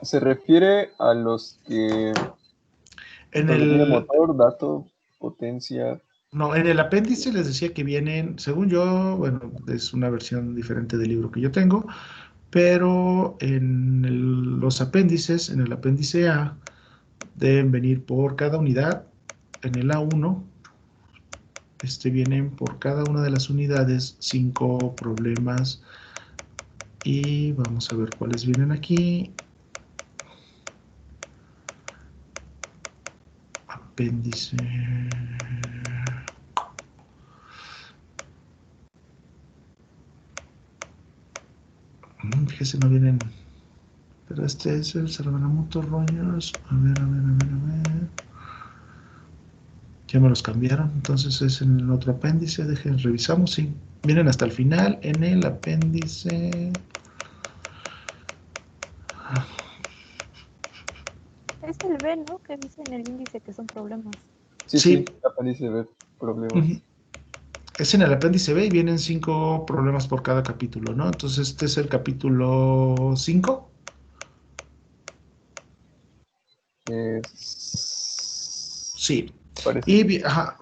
E: ¿Se refiere a los que
B: En
E: tiene
B: el,
E: motor, dato, potencia?
B: no, en el apéndice les decía que vienen, según yo, bueno, es una versión diferente del libro que yo tengo, pero en los apéndices, en el apéndice A, deben venir por cada unidad. En el A1, vienen por cada una de las unidades 5 problemas y vamos a ver cuáles vienen aquí. Apéndice. Fíjese, no vienen. Pero este es el Salvanamoto Rogers. A ver. Ya me los cambiaron. Entonces es en el otro apéndice. Revisamos. Sí, vienen hasta el final en el apéndice.
C: Es el B, ¿no? Que dice en el índice que son problemas.
E: Sí, apéndice B, problemas.
B: Es en el apéndice B y vienen 5 problemas por cada capítulo, ¿no? Entonces este es el capítulo 5. Sí.
E: Parece.
B: Y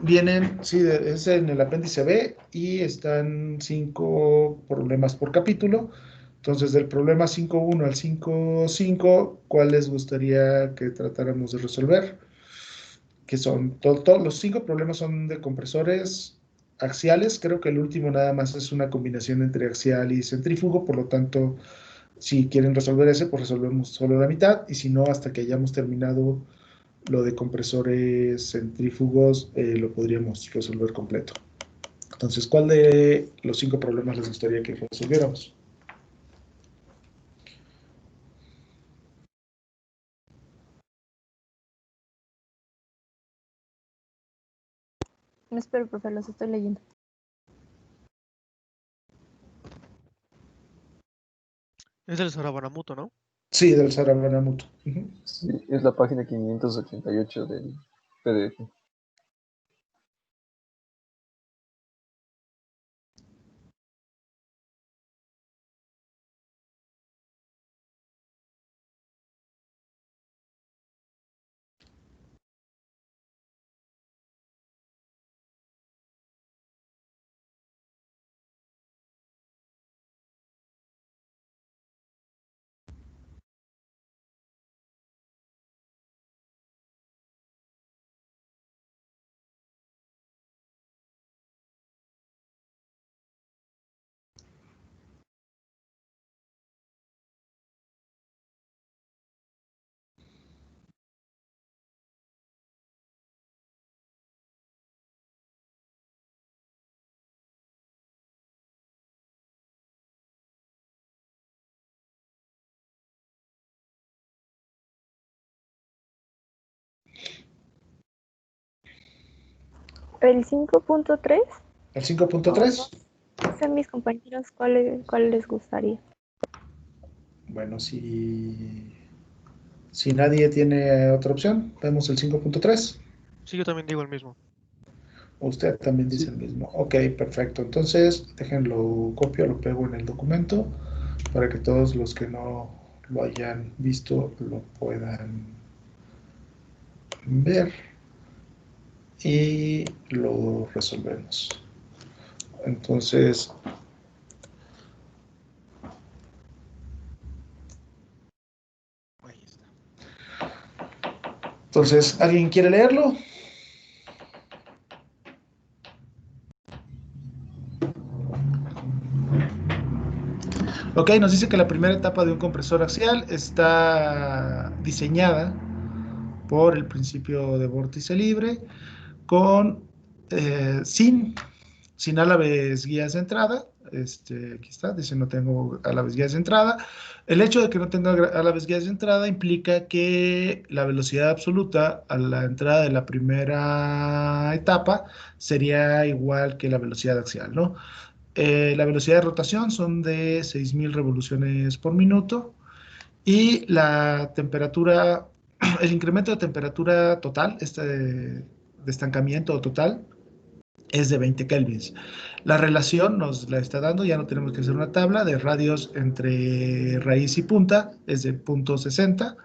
B: vienen, sí, es en el apéndice B y están 5 problemas por capítulo. Entonces, del problema 5.1 al 5.5, ¿cuál les gustaría que tratáramos de resolver? Que son, todos los 5 problemas son de compresores axiales. Creo que el último nada más es una combinación entre axial y centrífugo, por lo tanto, si quieren resolver ese, pues resolvemos solo la mitad, y si no, hasta que hayamos terminado lo de compresores centrífugos lo podríamos resolver completo. Entonces, ¿cuál de los 5 problemas les gustaría que resolviéramos?
C: No espero, profe, los estoy leyendo.
H: Es del Sarabanamuto, ¿no?
B: Sí, del Sarabanamuto.
E: Sí, es la página 588 del PDF.
C: El 5.3,
B: ¿El 5.3?
C: no sé mis compañeros cuál les gustaría.
B: Bueno, si nadie tiene otra opción, vemos el 5.3.
H: Sí, yo también digo el mismo.
B: Usted también dice
E: Sí.
B: el mismo. Ok, perfecto. Entonces, déjenlo copio, lo pego en el documento para que todos los que no lo hayan visto lo puedan ver y lo resolvemos. Entonces, ahí está. Entonces, ¿alguien quiere leerlo? Ok, nos dice que la primera etapa de un compresor axial está diseñada por el principio de vórtice libre con sin álabes guías de entrada. Aquí está, dice no tengo álabes guías de entrada. El hecho de que no tenga álabes guías de entrada implica que la velocidad absoluta a la entrada de la primera etapa sería igual que la velocidad axial, ¿no? La velocidad de rotación son de 6.000 revoluciones por minuto y la temperatura, el incremento de temperatura total, de estancamiento total, es de 20 kelvins. La relación nos la está dando, ya no tenemos que hacer una tabla, de radios entre raíz y punta, es de 0.60.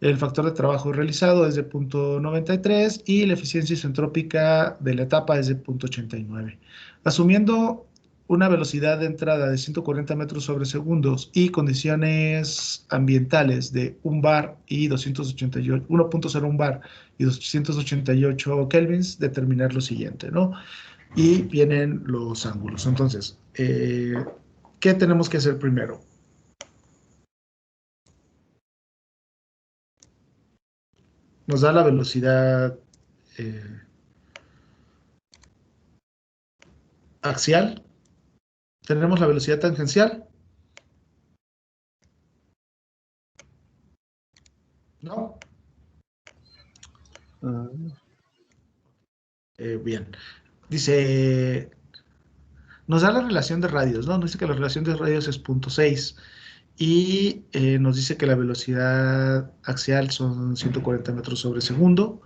B: El factor de trabajo realizado es de 0.93 y la eficiencia isentrópica de la etapa es de 0.89. Asumiendo una velocidad de entrada de 140 metros sobre segundos y condiciones ambientales de 1 bar y 288, 1.01 bar y 288 kelvins, determinar lo siguiente, ¿no? Y vienen los ángulos. Entonces, ¿qué tenemos que hacer primero? Nos da la velocidad axial. Tenemos la velocidad tangencial. ¿No? Bien. Dice, nos da la relación de radios, ¿no? Nos dice que la relación de radios es 0.6 y nos dice que la velocidad axial son 140 metros sobre segundo.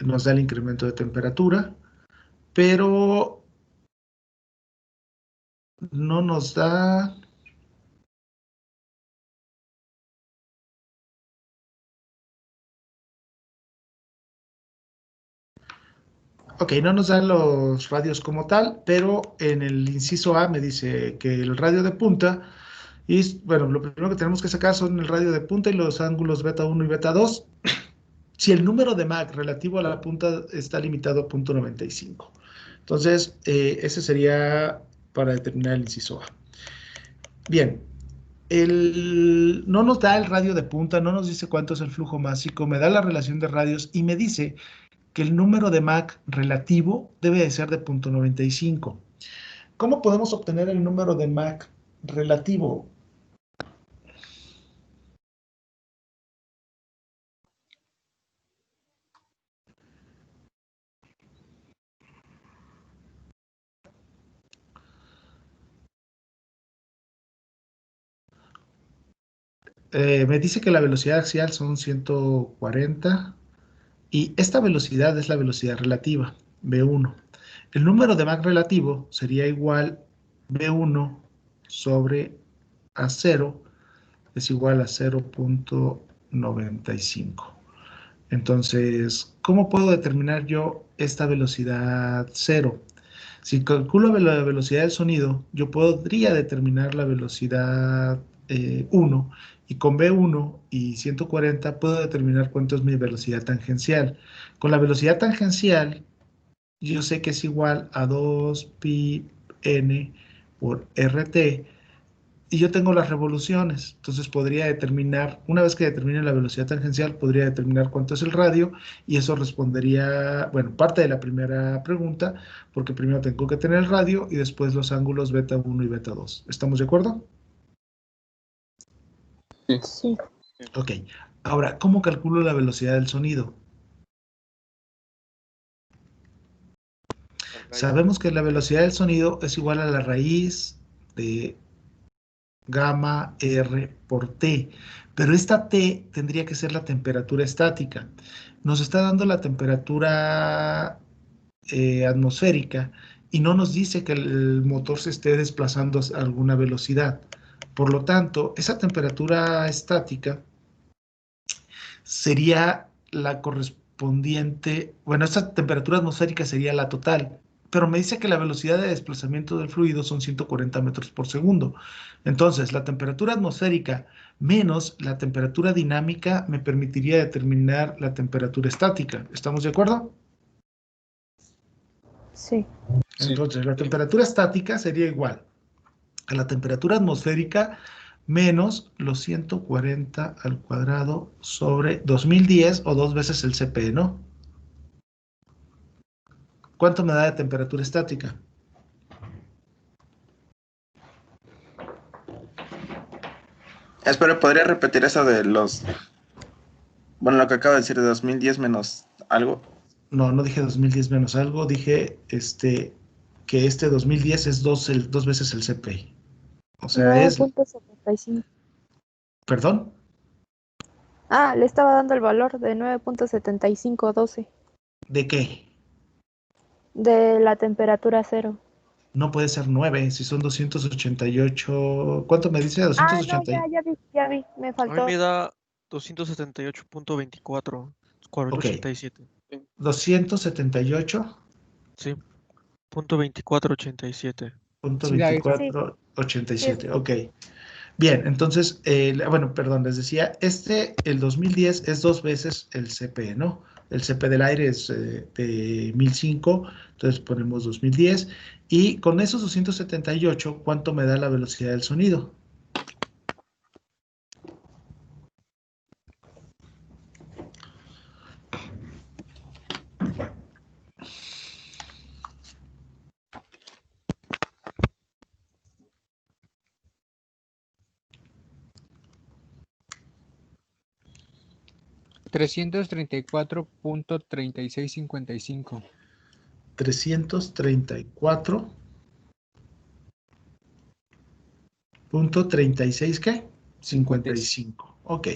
B: Nos da el incremento de temperatura, pero no nos da... Ok, no nos dan los radios como tal, pero en el inciso A me dice que el radio de punta, y bueno, lo primero que tenemos que sacar son el radio de punta y los ángulos beta 1 y beta 2. Si el número de Mach relativo a la punta está limitado a 0.95. Entonces, ese sería para determinar el inciso A. Bien, No nos da el radio de punta, no nos dice cuánto es el flujo másico, me da la relación de radios y me dice que el número de Mach relativo debe de ser de 0.95. ¿Cómo podemos obtener el número de Mach relativo? Me dice que la velocidad axial son 140 y esta velocidad es la velocidad relativa, V1. El número de Mach relativo sería igual V1 sobre A0 es igual a 0.95. Entonces, ¿cómo puedo determinar yo esta velocidad 0? Si calculo la velocidad del sonido, yo podría determinar la velocidad 1 y con V1 y 140 puedo determinar cuánto es mi velocidad tangencial. Con la velocidad tangencial, yo sé que es igual a 2pi n por RT y yo tengo las revoluciones, entonces podría determinar, una vez que determine la velocidad tangencial, podría determinar cuánto es el radio y eso respondería, bueno, parte de la primera pregunta, porque primero tengo que tener el radio y después los ángulos beta 1 y beta 2. ¿Estamos de acuerdo?
C: Sí.
B: Ok, ahora, ¿cómo calculo la velocidad del sonido? Sabemos que la velocidad del sonido es igual a la raíz de gamma R por T, pero esta T tendría que ser la temperatura estática. Nos está dando la temperatura atmosférica y no nos dice que el motor se esté desplazando a alguna velocidad. Por lo tanto, esa temperatura estática sería la correspondiente, bueno, esta temperatura atmosférica sería la total, pero me dice que la velocidad de desplazamiento del fluido son 140 metros por segundo. Entonces, la temperatura atmosférica menos la temperatura dinámica me permitiría determinar la temperatura estática. ¿Estamos de acuerdo?
C: Sí.
B: Entonces, la temperatura estática sería igual a la temperatura atmosférica menos los 140 al cuadrado sobre 2010 o 2 veces el CP, ¿no? ¿Cuánto me da de temperatura estática?
G: Espero, ¿podría repetir eso de los... Bueno, lo que acabo de decir de 2010 menos algo?
B: No, no dije 2010 menos algo, dije que este 2010 es 2 veces el CP. O sea, es...
C: 9.75.
B: ¿Perdón?
C: Ah, le estaba dando el valor de 9.7512
B: ¿De qué?
C: de la temperatura cero.
B: No puede ser 9, si son 288... ¿Cuánto me dice?
C: Ah, no,
B: 280.
C: ya vi, me
H: A mí
C: faltó.
H: me da 278.24,
B: Ok,
H: 87.
B: 278.
H: Sí, punto 2487.
B: Punto
F: Sí, David.
B: 2487, ok. Bien, entonces, bueno, perdón, les decía, el 2010 es 2 veces el CP, ¿no? El CP del aire es de 1005, entonces ponemos 2010. Y con esos 278, ¿cuánto me da la velocidad del sonido?
F: $334.3655.
B: 334.36, ¿qué? 55. Ok.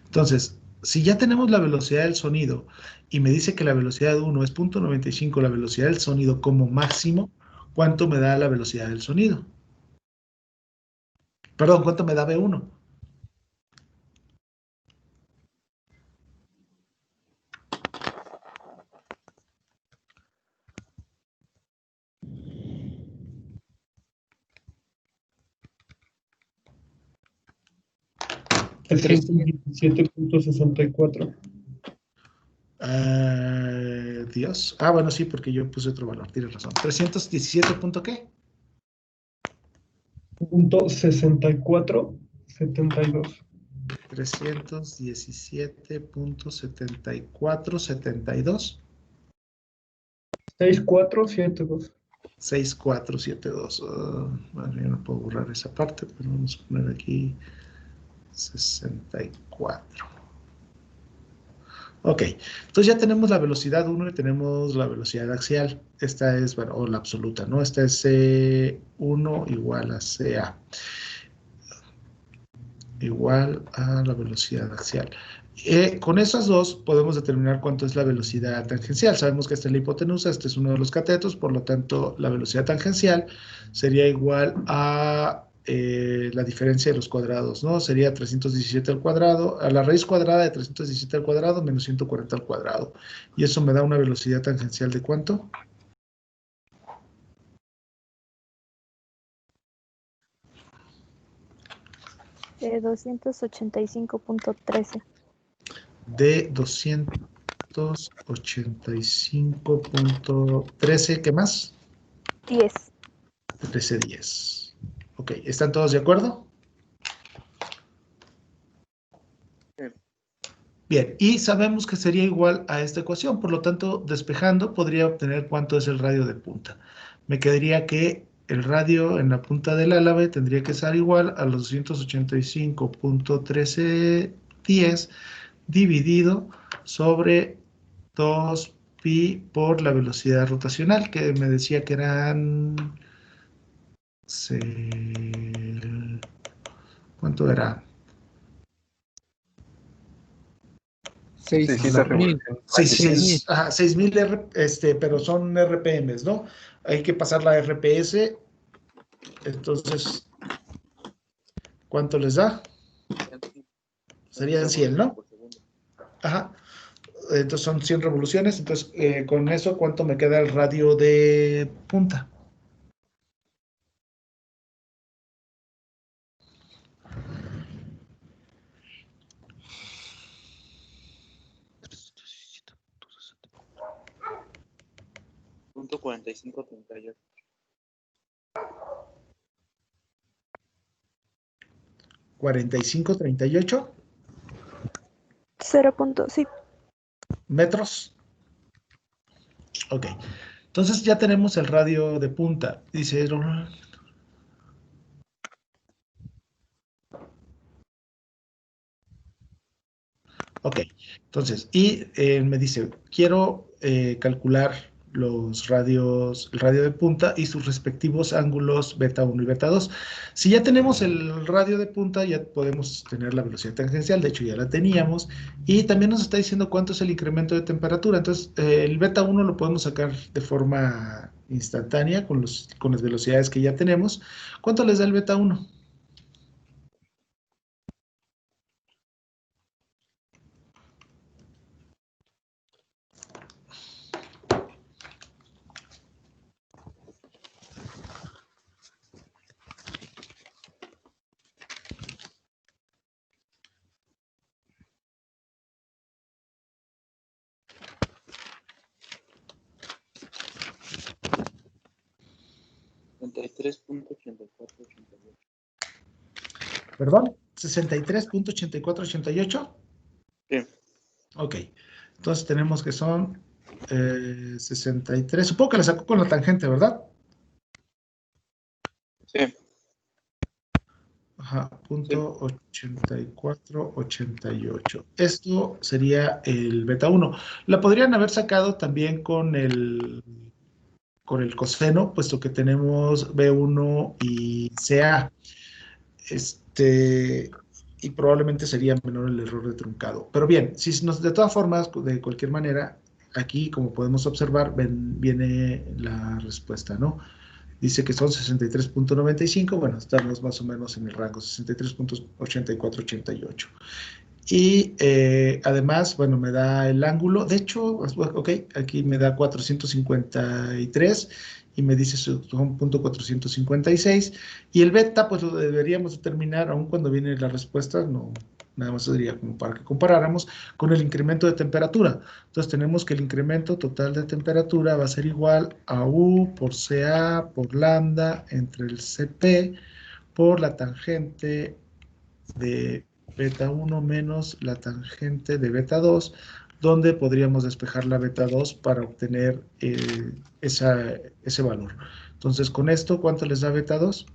B: Entonces, si ya tenemos la velocidad del sonido y me dice que la velocidad de 1 es 0.95, la velocidad del sonido como máximo, ¿cuánto me da la velocidad del sonido? Perdón, ¿cuánto me da V1?
I: El 117.64.
B: Dios. Ah, bueno, sí, porque yo puse otro valor, tienes razón. 317 punto qué?
I: .64 72.
B: 317.7472.
I: 6472.
B: 6472. Bueno, yo no puedo borrar esa parte, pero vamos a poner aquí 64. Ok, entonces ya tenemos la velocidad 1 y tenemos la velocidad axial. Esta es, bueno, o la absoluta, ¿no? Esta es C1 igual a CA. Igual a la velocidad axial. Con esas dos podemos determinar cuánto es la velocidad tangencial. Sabemos que esta es la hipotenusa, este es uno de los catetos, por lo tanto la velocidad tangencial sería igual a la diferencia de los cuadrados, ¿no? Sería 317 al cuadrado, a la raíz cuadrada de 317 al cuadrado menos 140 al cuadrado. Y eso me da una velocidad tangencial de ¿cuánto?
C: De 285.13.
B: De 285.13, ¿qué más?
C: 10.
B: 1310. Ok, ¿están todos de acuerdo? Bien, y sabemos que sería igual a esta ecuación, por lo tanto, despejando, podría obtener cuánto es el radio de punta. Me quedaría que el radio en la punta del álave tendría que ser igual a los 285.1310 dividido sobre 2pi por la velocidad rotacional, que me decía que eran... ¿Cuánto era?
F: 6.000.
B: 6.000, pero son RPMs, ¿no? Hay que pasar la RPS. Entonces, ¿cuánto les da? Serían 100, ¿no? Ajá. Entonces son 100 revoluciones. Entonces, con eso, ¿cuánto me queda el radio de punta?
J: Punto 4538.
B: 4538
C: Sí.
B: metros. Ok. Entonces ya tenemos el radio de punta. Dice... Ok, entonces, y me dice, quiero calcular los radios, el radio de punta y sus respectivos ángulos beta 1 y beta 2. Si ya tenemos el radio de punta, ya podemos tener la velocidad tangencial, de hecho ya la teníamos, y también nos está diciendo cuánto es el incremento de temperatura. Entonces, el beta 1 lo podemos sacar de forma instantánea con las velocidades que ya tenemos. ¿Cuánto les da el beta 1? ¿Perdón? ¿63.8488?
J: Sí.
B: Ok. Entonces tenemos que son 63. Supongo que la sacó con la tangente, ¿verdad?
J: Sí.
B: Ajá, punto 8488. Esto sería el beta 1. La podrían haber sacado también con el coseno, puesto que tenemos B1 y CA. Y probablemente sería menor el error de truncado. Pero bien, de todas formas, de cualquier manera, aquí, como podemos observar, viene la respuesta, ¿no? Dice que son 63.95, bueno, estamos más o menos en el rango, 63.8488. Y además, bueno, me da el ángulo, de hecho, ok, aquí me da 453 y me dice son punto 456, y el beta pues lo deberíamos determinar aun cuando viene la respuesta, no, nada más sería como para que comparáramos con el incremento de temperatura. Entonces tenemos que el incremento total de temperatura va a ser igual a U por CA por lambda entre el CP por la tangente de beta 1 menos la tangente de beta 2, donde podríamos despejar la beta 2 para obtener ese valor. Entonces, con esto, ¿cuánto les da beta 2?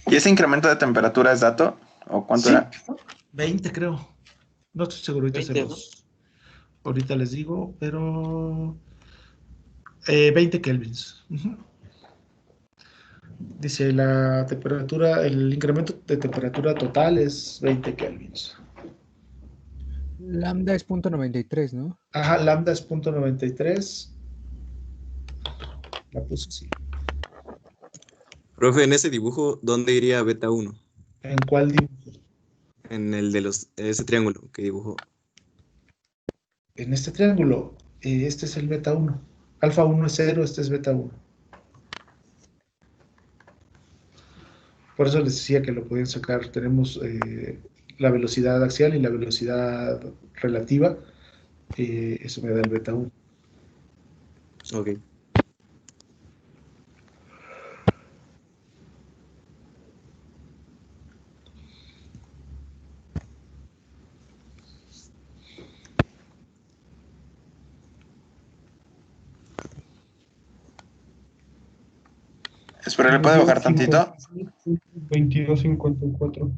G: ¿Y ese incremento de temperatura es dato? ¿O cuánto
B: Sí,
G: era?
B: 20 creo. No estoy seguro,
J: 20, ¿no?
B: ahorita les digo, pero 20 kelvins. Dice la temperatura, el incremento de temperatura total es 20 kelvins.
F: Lambda es 0.93, ¿no?
B: Ajá, lambda es 0.93. La puse así.
K: Profe, en ese dibujo, ¿dónde iría beta 1?
B: ¿En cuál dibujo?
K: En el de ese triángulo que dibujó.
B: En este triángulo, este es el beta 1. Alfa 1 es 0, este es beta 1. Por eso les decía que lo podían sacar. Tenemos la velocidad axial y la velocidad relativa. Eso me da el beta 1.
K: Ok.
G: Espera, ¿le puede bajar tantito?
I: 22.54.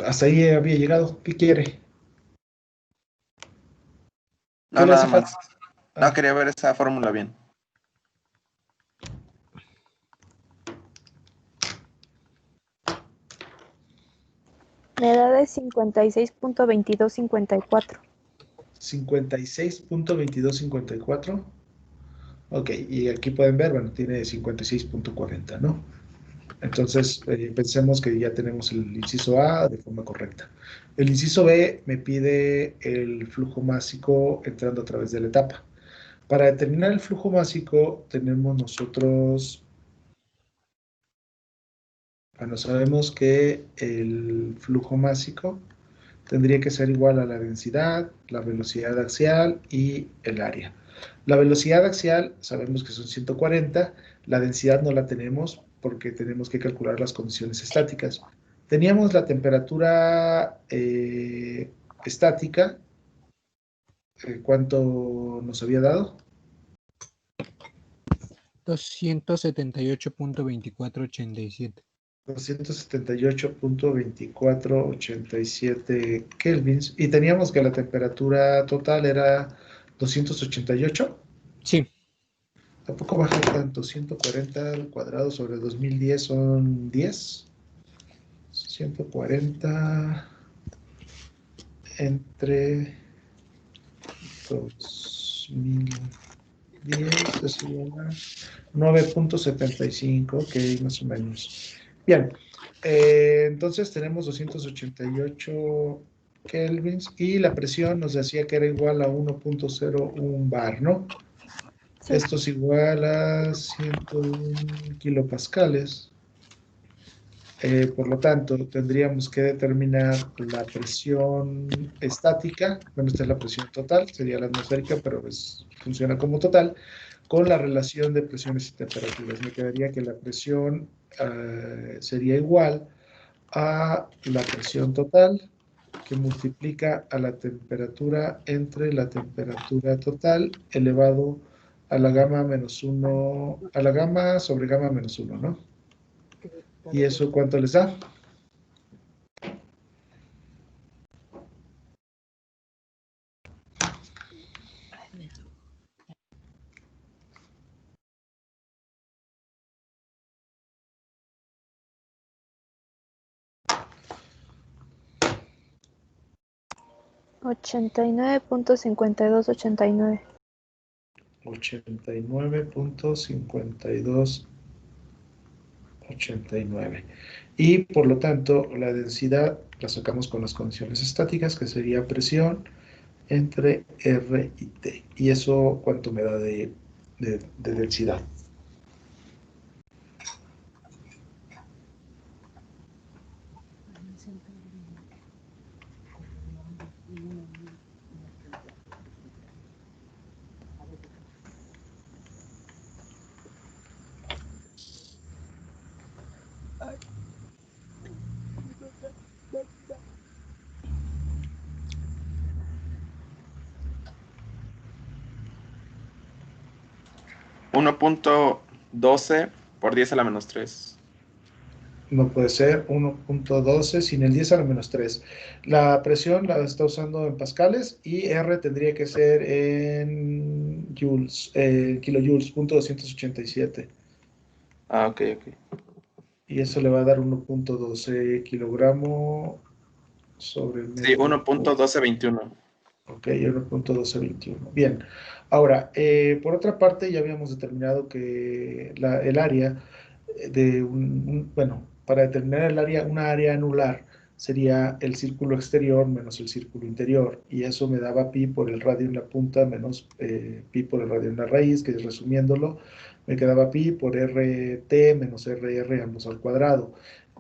B: Hasta ahí había llegado. ¿Qué quiere?
G: No,
B: ¿Qué le
G: nada
B: hace falta?
G: más. No, quería ver esa fórmula bien.
C: Me da de 56.2254.
B: 56.2254. Ok, y aquí pueden ver, bueno, tiene 56.40, ¿no? Entonces, pensemos que ya tenemos el inciso A de forma correcta. El inciso B me pide el flujo másico entrando a través de la etapa. Para determinar el flujo másico, tenemos nosotros, bueno, sabemos que el flujo másico tendría que ser igual a la densidad, la velocidad axial y el área. La velocidad axial sabemos que son 140, la densidad no la tenemos porque tenemos que calcular las condiciones estáticas. Teníamos la temperatura estática, ¿cuánto nos había dado?
F: 278.2487.
B: 278.2487 kelvins, y teníamos que la temperatura total era 288.
F: Sí.
B: Tampoco baja tanto, 140 al cuadrado sobre 2010 son 10. 140 entre 2010, eso llama 9.75, ok, más o menos. Bien, entonces tenemos 288 kelvins y la presión nos decía que era igual a 1.01 bar, ¿no?
C: Sí.
B: Esto es igual a 101 kilopascales. Por lo tanto, tendríamos que determinar la presión estática, bueno, esta es la presión total, sería la atmosférica, pero funciona como total, con la relación de presiones y temperaturas. Me quedaría que la presión sería igual a la presión total, que multiplica a la temperatura entre la temperatura total elevado a la gamma menos 1, a la gamma sobre gamma menos 1, ¿no? ¿Y eso cuánto les da?
C: Ochenta y nueve punto 5289.
B: 89.5289. Y por lo tanto, la densidad la sacamos con las condiciones estáticas, que sería presión entre R y T. ¿Y eso cuánto me da de densidad?
G: 1.12 por 10 a la menos 3.
B: No puede ser 1.12 sin el 10 a la menos 3. La presión la está usando en pascales y R tendría que ser en joules, kilojoules, .287.
G: Ah, ok.
B: Y eso le va a dar 1.12 kilogramos sobre el metro.
G: Sí, 1.1221.
B: Ok, 1.1221. Bien. Ahora, por otra parte, ya habíamos determinado que el área de bueno, para determinar el área, una área anular sería el círculo exterior menos el círculo interior, y eso me daba pi por el radio en la punta menos pi por el radio en la raíz, que resumiéndolo, me quedaba pi por RT menos RR ambos al cuadrado.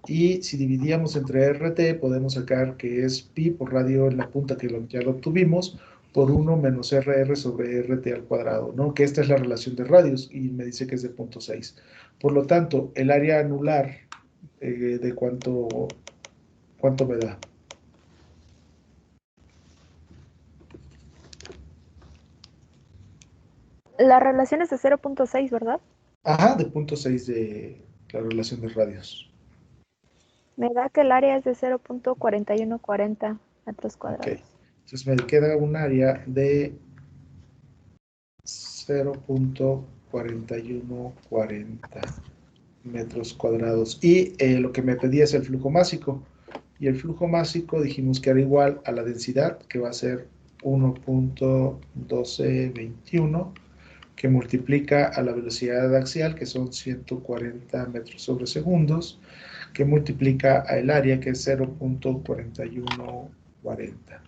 B: Y si dividíamos entre RT, podemos sacar que es pi por radio en la punta, que ya lo obtuvimos, por 1 menos RR sobre RT al cuadrado, ¿no? Que esta es la relación de radios, y me dice que es de 0.6. Por lo tanto, el área anular de cuánto me da.
C: La relación es de 0.6, ¿verdad?
B: Ajá, de 0.6 de la relación de radios.
C: Me da que el área es de 0.4140 metros cuadrados.
B: Ok, entonces me queda un área de 0.4140 metros cuadrados. Y lo que me pedía es el flujo másico. Y el flujo másico dijimos que era igual a la densidad, que va a ser 1.1221, que multiplica a la velocidad axial, que son 140 metros sobre segundos, que multiplica a el área, que es 0.4140.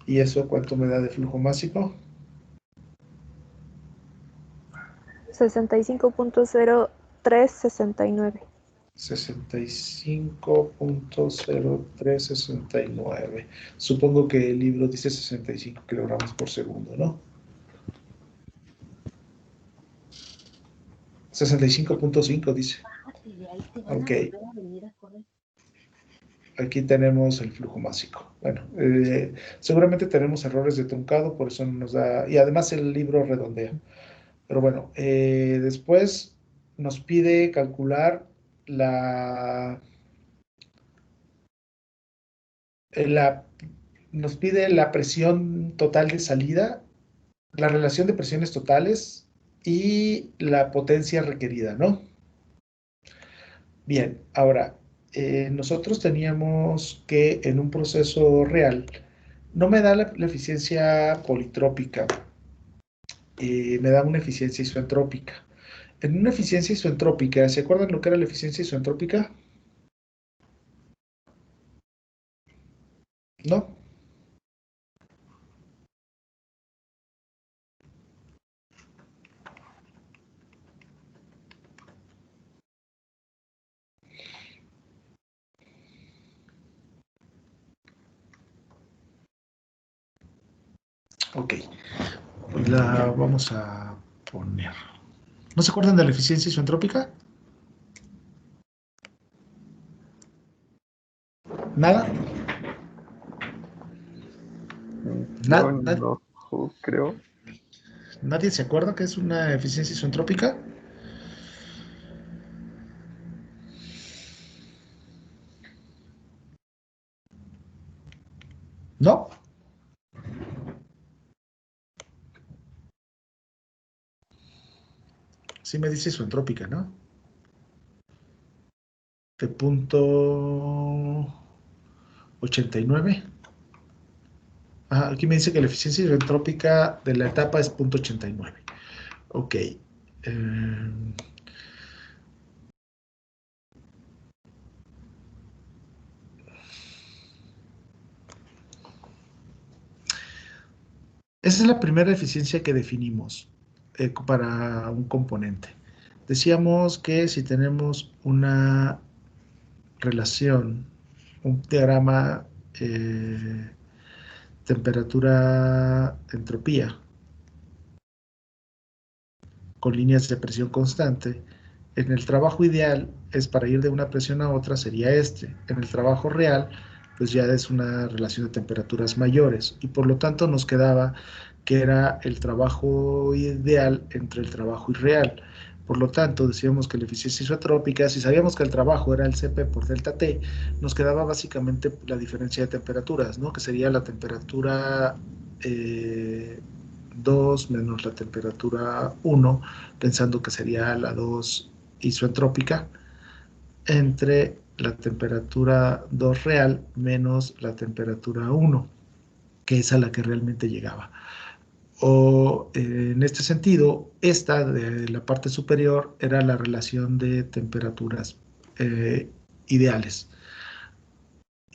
B: ¿Y eso cuánto me da de flujo másico?
C: 65.0369.
B: 65.0369. Supongo que el libro dice 65 kilogramos por segundo, ¿no? 65.5 dice. Ok. Aquí tenemos el flujo másico. Bueno, seguramente tenemos errores de truncado, por eso no nos da... Y además el libro redondea. Pero bueno, después nos pide calcular nos pide la presión total de salida, la relación de presiones totales y la potencia requerida, ¿no? Bien, ahora, nosotros teníamos que en un proceso real, no me da la eficiencia politrópica, me da una eficiencia isoentrópica. En una eficiencia isoentrópica, ¿se acuerdan lo que era la eficiencia isoentrópica? ¿No? Ok, la vamos a poner. ¿No se acuerdan de la eficiencia isoentrópica? ¿Nada?
E: No, creo.
B: ¿Nadie se acuerda que es una eficiencia isoentrópica? ¿No? Sí me dice isoentrópica, ¿no? De punto 89. Ajá, aquí me dice que la eficiencia isoentrópica de la etapa es 0.89. Ok. Esa es la primera eficiencia que definimos para un componente. Decíamos que si tenemos una relación, un diagrama temperatura-entropía con líneas de presión constante, en el trabajo ideal es para ir de una presión a otra sería este. En el trabajo real pues ya es una relación de temperaturas mayores, y por lo tanto nos quedaba que era el trabajo ideal entre el trabajo irreal. Por lo tanto, decíamos que la eficiencia isotrópica, si sabíamos que el trabajo era el Cp por delta T, nos quedaba básicamente la diferencia de temperaturas, ¿no? Que sería la temperatura 2 menos la temperatura 1, pensando que sería la 2 isoentrópica, entre la temperatura 2 real menos la temperatura 1, que es a la que realmente llegaba. O en este sentido, esta de la parte superior era la relación de temperaturas ideales.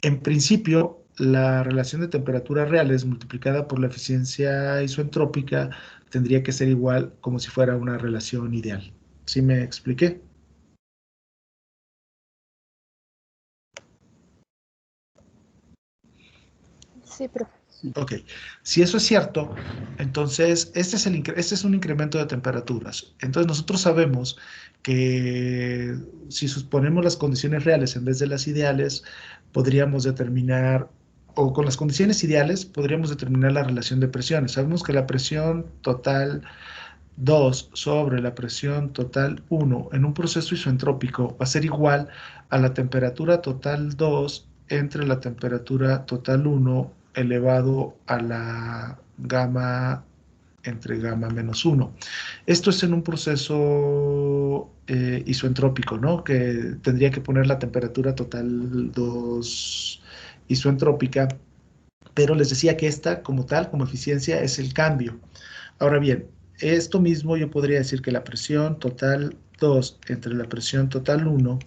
B: En principio, la relación de temperaturas reales multiplicada por la eficiencia isoentrópica tendría que ser igual como si fuera una relación ideal. ¿Sí me expliqué?
C: Sí, profe.
B: Ok, si eso es cierto, entonces este es un incremento de temperaturas. Entonces nosotros sabemos que si suponemos las condiciones reales en vez de las ideales, podríamos determinar, o con las condiciones ideales, podríamos determinar la relación de presiones. Sabemos que la presión total 2 sobre la presión total 1 en un proceso isoentrópico va a ser igual a la temperatura total 2 entre la temperatura total 1 elevado a la gamma entre gamma menos 1. Esto es en un proceso isoentrópico, ¿no? Que tendría que poner la temperatura total 2 isoentrópica, pero les decía que esta como tal, como eficiencia, es el cambio. Ahora bien, esto mismo yo podría decir que la presión total 2 entre la presión total 1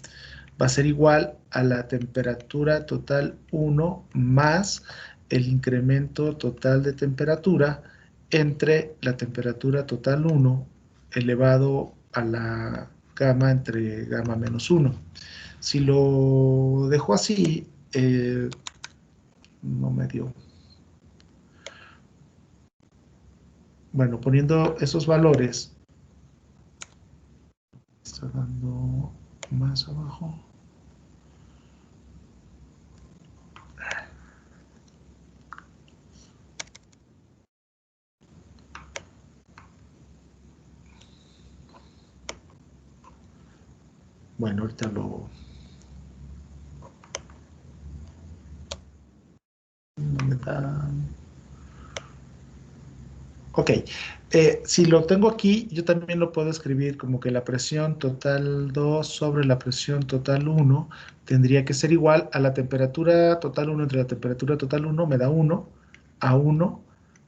B: va a ser igual a la temperatura total 1 más el incremento total de temperatura entre la temperatura total 1 elevado a la gamma entre gamma menos 1. Si lo dejo así, no me dio. Bueno, poniendo esos valores, está dando más abajo. Bueno, ahorita lo... No me da... Ok, si lo tengo aquí, yo también lo puedo escribir como que la presión total 2 sobre la presión total 1 tendría que ser igual a la temperatura total 1 entre la temperatura total 1, me da 1 a 1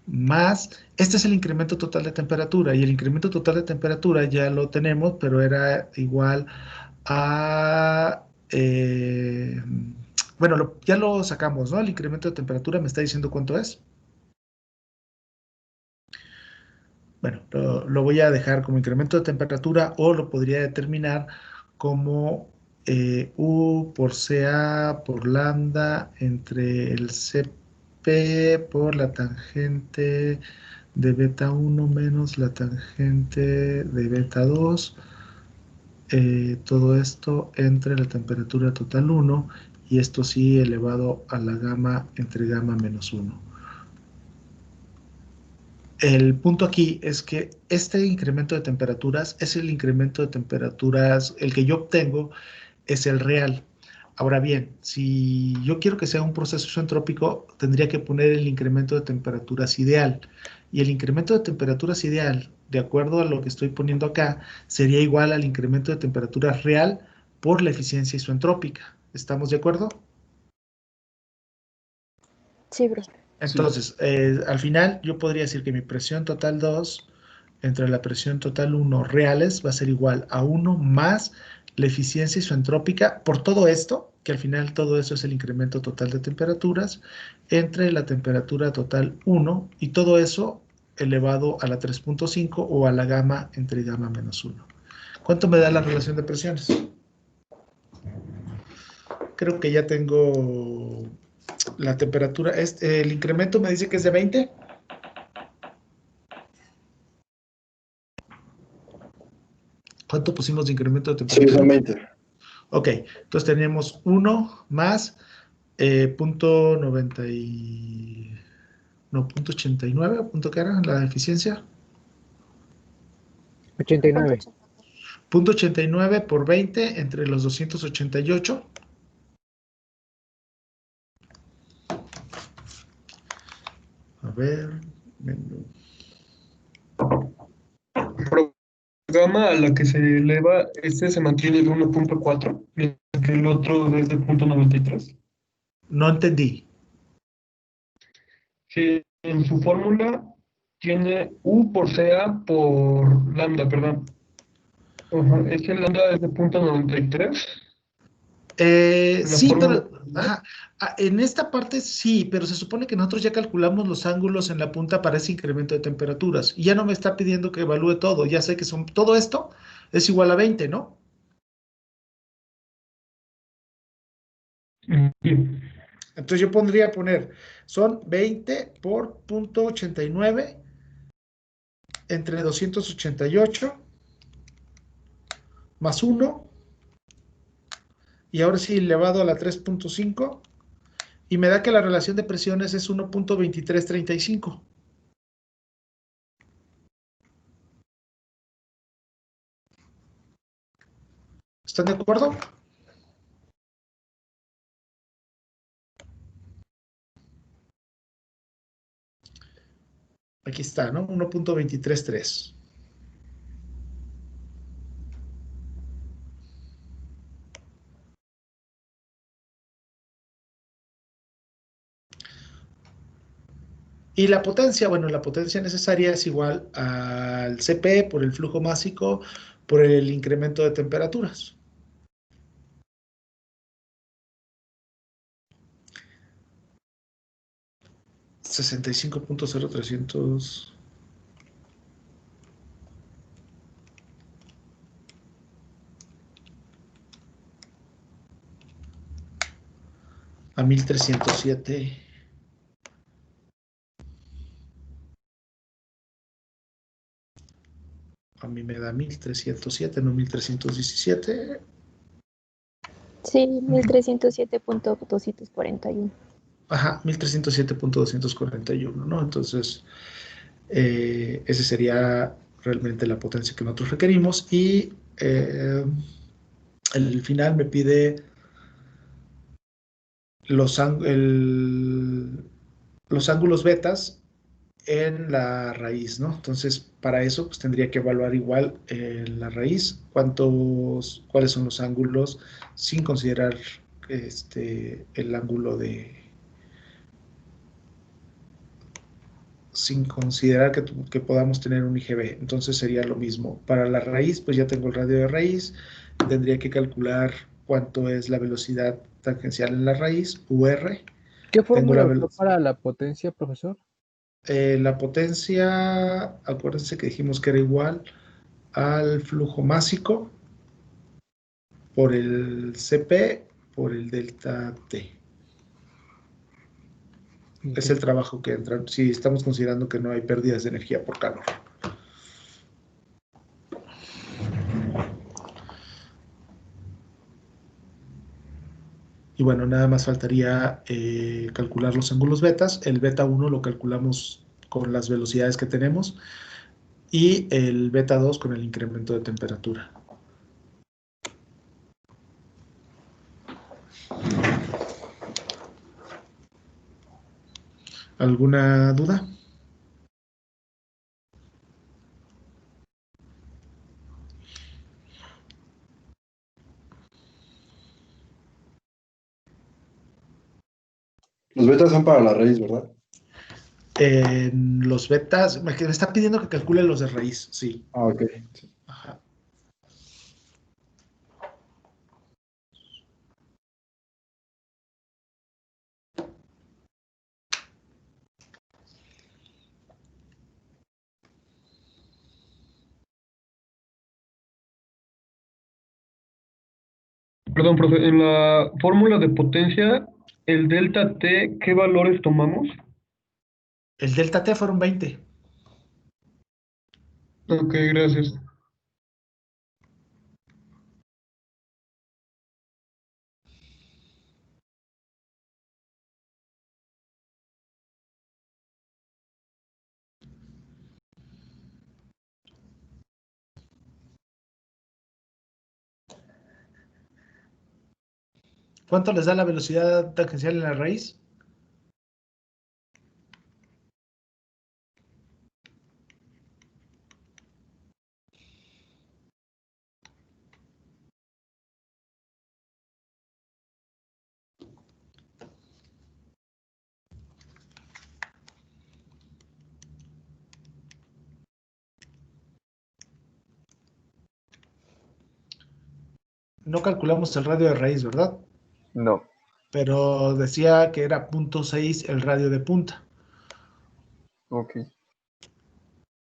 B: más, este es el incremento total de temperatura, y el incremento total de temperatura ya lo tenemos, pero era igual a... bueno, ya lo sacamos, ¿no? El incremento de temperatura me está diciendo cuánto es. Bueno, lo voy a dejar como incremento de temperatura, o lo podría determinar como U por CA por lambda entre el CP por la tangente de beta 1 menos la tangente de beta 2. Todo esto entre la temperatura total 1 y esto sí elevado a la gamma entre gamma menos 1. El punto aquí es que este incremento de temperaturas es el incremento de temperaturas, el que yo obtengo es el real. Ahora bien, si yo quiero que sea un proceso isentrópico, tendría que poner el incremento de temperaturas ideal. Y el incremento de temperaturas ideal, de acuerdo a lo que estoy poniendo acá, sería igual al incremento de temperaturas real por la eficiencia isentrópica. ¿Estamos de acuerdo?
C: Sí, profe.
B: Entonces, al final yo podría decir que mi presión total 2 entre la presión total 1 reales va a ser igual a 1 más la eficiencia isentrópica por todo esto, que al final todo eso es el incremento total de temperaturas, entre la temperatura total 1 y todo eso elevado a la 3.5 o a la gamma entre gamma menos 1. ¿Cuánto me da la relación de presiones? Creo que ya tengo la temperatura. El incremento me dice que es de 20. ¿Cuánto pusimos de incremento de temperatura?
L: Sí, son 20.
B: Ok, entonces tenemos 1 más punto 90 no, punto 89, punto que era la eficiencia.
F: 89.
B: Punto 89 por 20 entre los 288. A ver.
I: Gama a la que se eleva, este se mantiene de 1.4, mientras que el otro es de 0.93.
B: No entendí.
I: Sí, en su fórmula tiene U por CA por lambda, perdón. Ajá, es que el lambda es de 0.93. En la
B: Sí,
I: fórmula.
B: pero ajá, en esta parte sí, pero se supone que nosotros ya calculamos los ángulos en la punta para ese incremento de temperaturas y ya no me está pidiendo que evalúe todo, ya sé que son todo esto es igual a 20, ¿no?
I: Sí.
B: Entonces yo pondría son 20 por punto 89 entre 288 más 1 y ahora sí elevado a la 3.5 y me da que la relación de presiones es 1.2335. ¿Están de acuerdo? Aquí está, ¿no? 1.233. Y la potencia, bueno, la potencia necesaria es igual al CP por el flujo másico por el incremento de temperaturas. $65.0300 a 1307. A mí me da 1307, no 1317.
C: Sí, 1307.241.
B: Ajá, 1307.241, ¿no? Entonces, ese sería realmente la potencia que nosotros requerimos y el final me pide los, los ángulos betas en la raíz, ¿no? Entonces, para eso, pues tendría que evaluar igual la raíz, cuáles son los ángulos, sin considerar el ángulo sin considerar que podamos tener un IGB. Entonces sería lo mismo. Para la raíz, pues ya tengo el radio de raíz, tendría que calcular cuánto es la velocidad tangencial en la raíz, UR.
F: ¿Qué
B: Tengo
F: fórmula usó para la potencia, profesor?
B: La potencia, acuérdense que dijimos que era igual al flujo másico por el CP por el delta T. Es el trabajo que entra, si estamos considerando que no hay pérdidas de energía por calor. Y bueno, nada más faltaría calcular los ángulos betas. El beta 1 lo calculamos con las velocidades que tenemos y el beta 2 con el incremento de temperatura. ¿Alguna duda?
L: Los betas son para la raíz, ¿verdad?
B: Los betas, me está pidiendo que calcule los de raíz, sí.
L: Ah, ok.
B: Ajá.
I: Perdón, profe, en la fórmula de potencia, el delta T, ¿qué valores tomamos?
B: El delta T fueron 20.
I: Ok, gracias.
B: ¿Cuánto les da la velocidad tangencial en la raíz? No calculamos el radio de raíz, ¿verdad?
E: No.
B: Pero decía que era 0.6 el radio de punta.
E: Ok.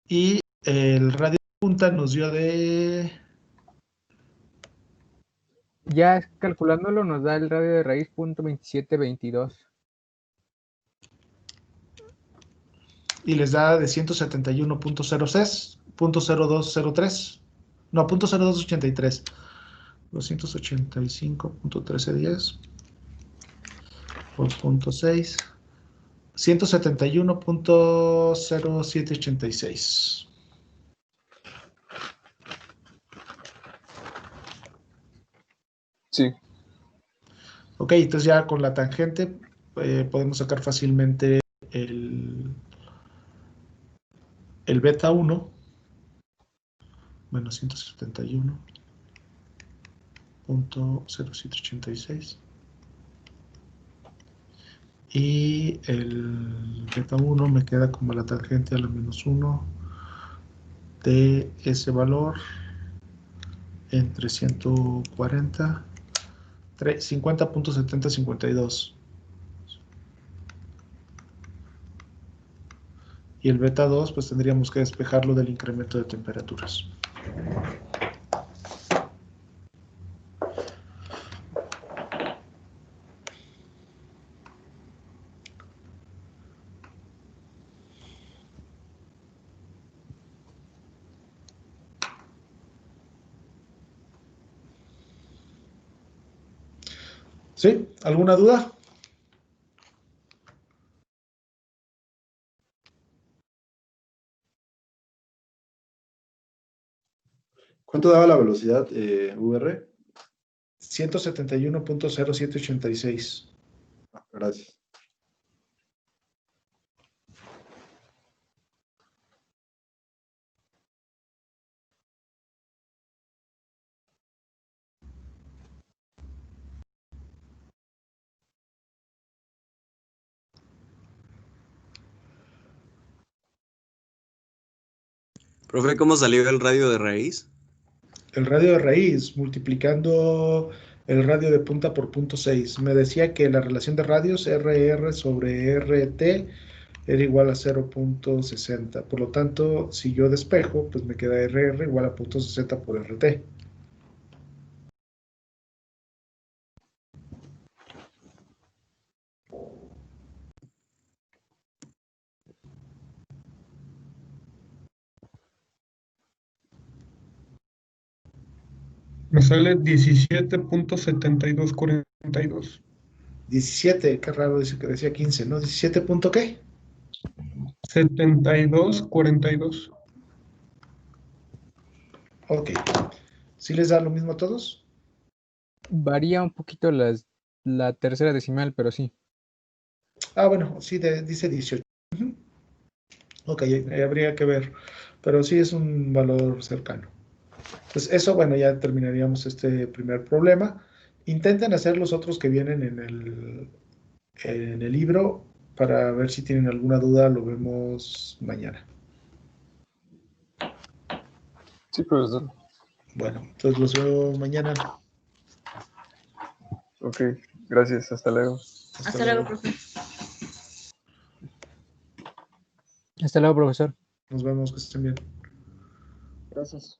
B: Y el radio de punta nos dio de...
F: Ya calculándolo nos da el radio de raíz .2722.
B: Y les da de 171.06.0203. No, .0283. 285.1310 por .6. 171.0786.
E: Sí.
B: Ok, entonces ya con la tangente podemos sacar fácilmente el beta 1 menos 171.0786 y el beta 1 me queda como la tangente a la menos 1 de ese valor entre 140 50.7052 y el beta 2 pues tendríamos que despejarlo del incremento de temperaturas. ¿Sí? ¿Alguna duda?
L: ¿Cuánto daba la velocidad VR?
B: 171.0786.
L: Gracias.
K: Profe, ¿cómo salió el radio de raíz?
B: El radio de raíz, multiplicando el radio de punta por .6. Me decía que la relación de radios RR sobre RT era igual a 0.60. Por lo tanto, si yo despejo, pues me queda RR igual a .60 por RT.
I: Me sale 17.7242.
B: 17, qué raro, dice que decía 15, ¿no? ¿17 punto qué?
I: 7242.
B: Ok. ¿Sí les da lo mismo a todos?
F: Varía un poquito la tercera decimal, pero sí.
B: Ah, bueno, sí, dice 18. Ujú. Ok, habría que ver, pero sí es un valor cercano. Pues eso, bueno, ya terminaríamos este primer problema. Intenten hacer los otros que vienen en el libro para ver si tienen alguna duda. Lo vemos mañana.
E: Sí, profesor.
B: Bueno, entonces los veo mañana.
E: Ok, gracias. Hasta luego.
M: Hasta luego, profe.
F: Hasta luego, profesor.
B: Nos vemos, que estén bien.
A: Gracias.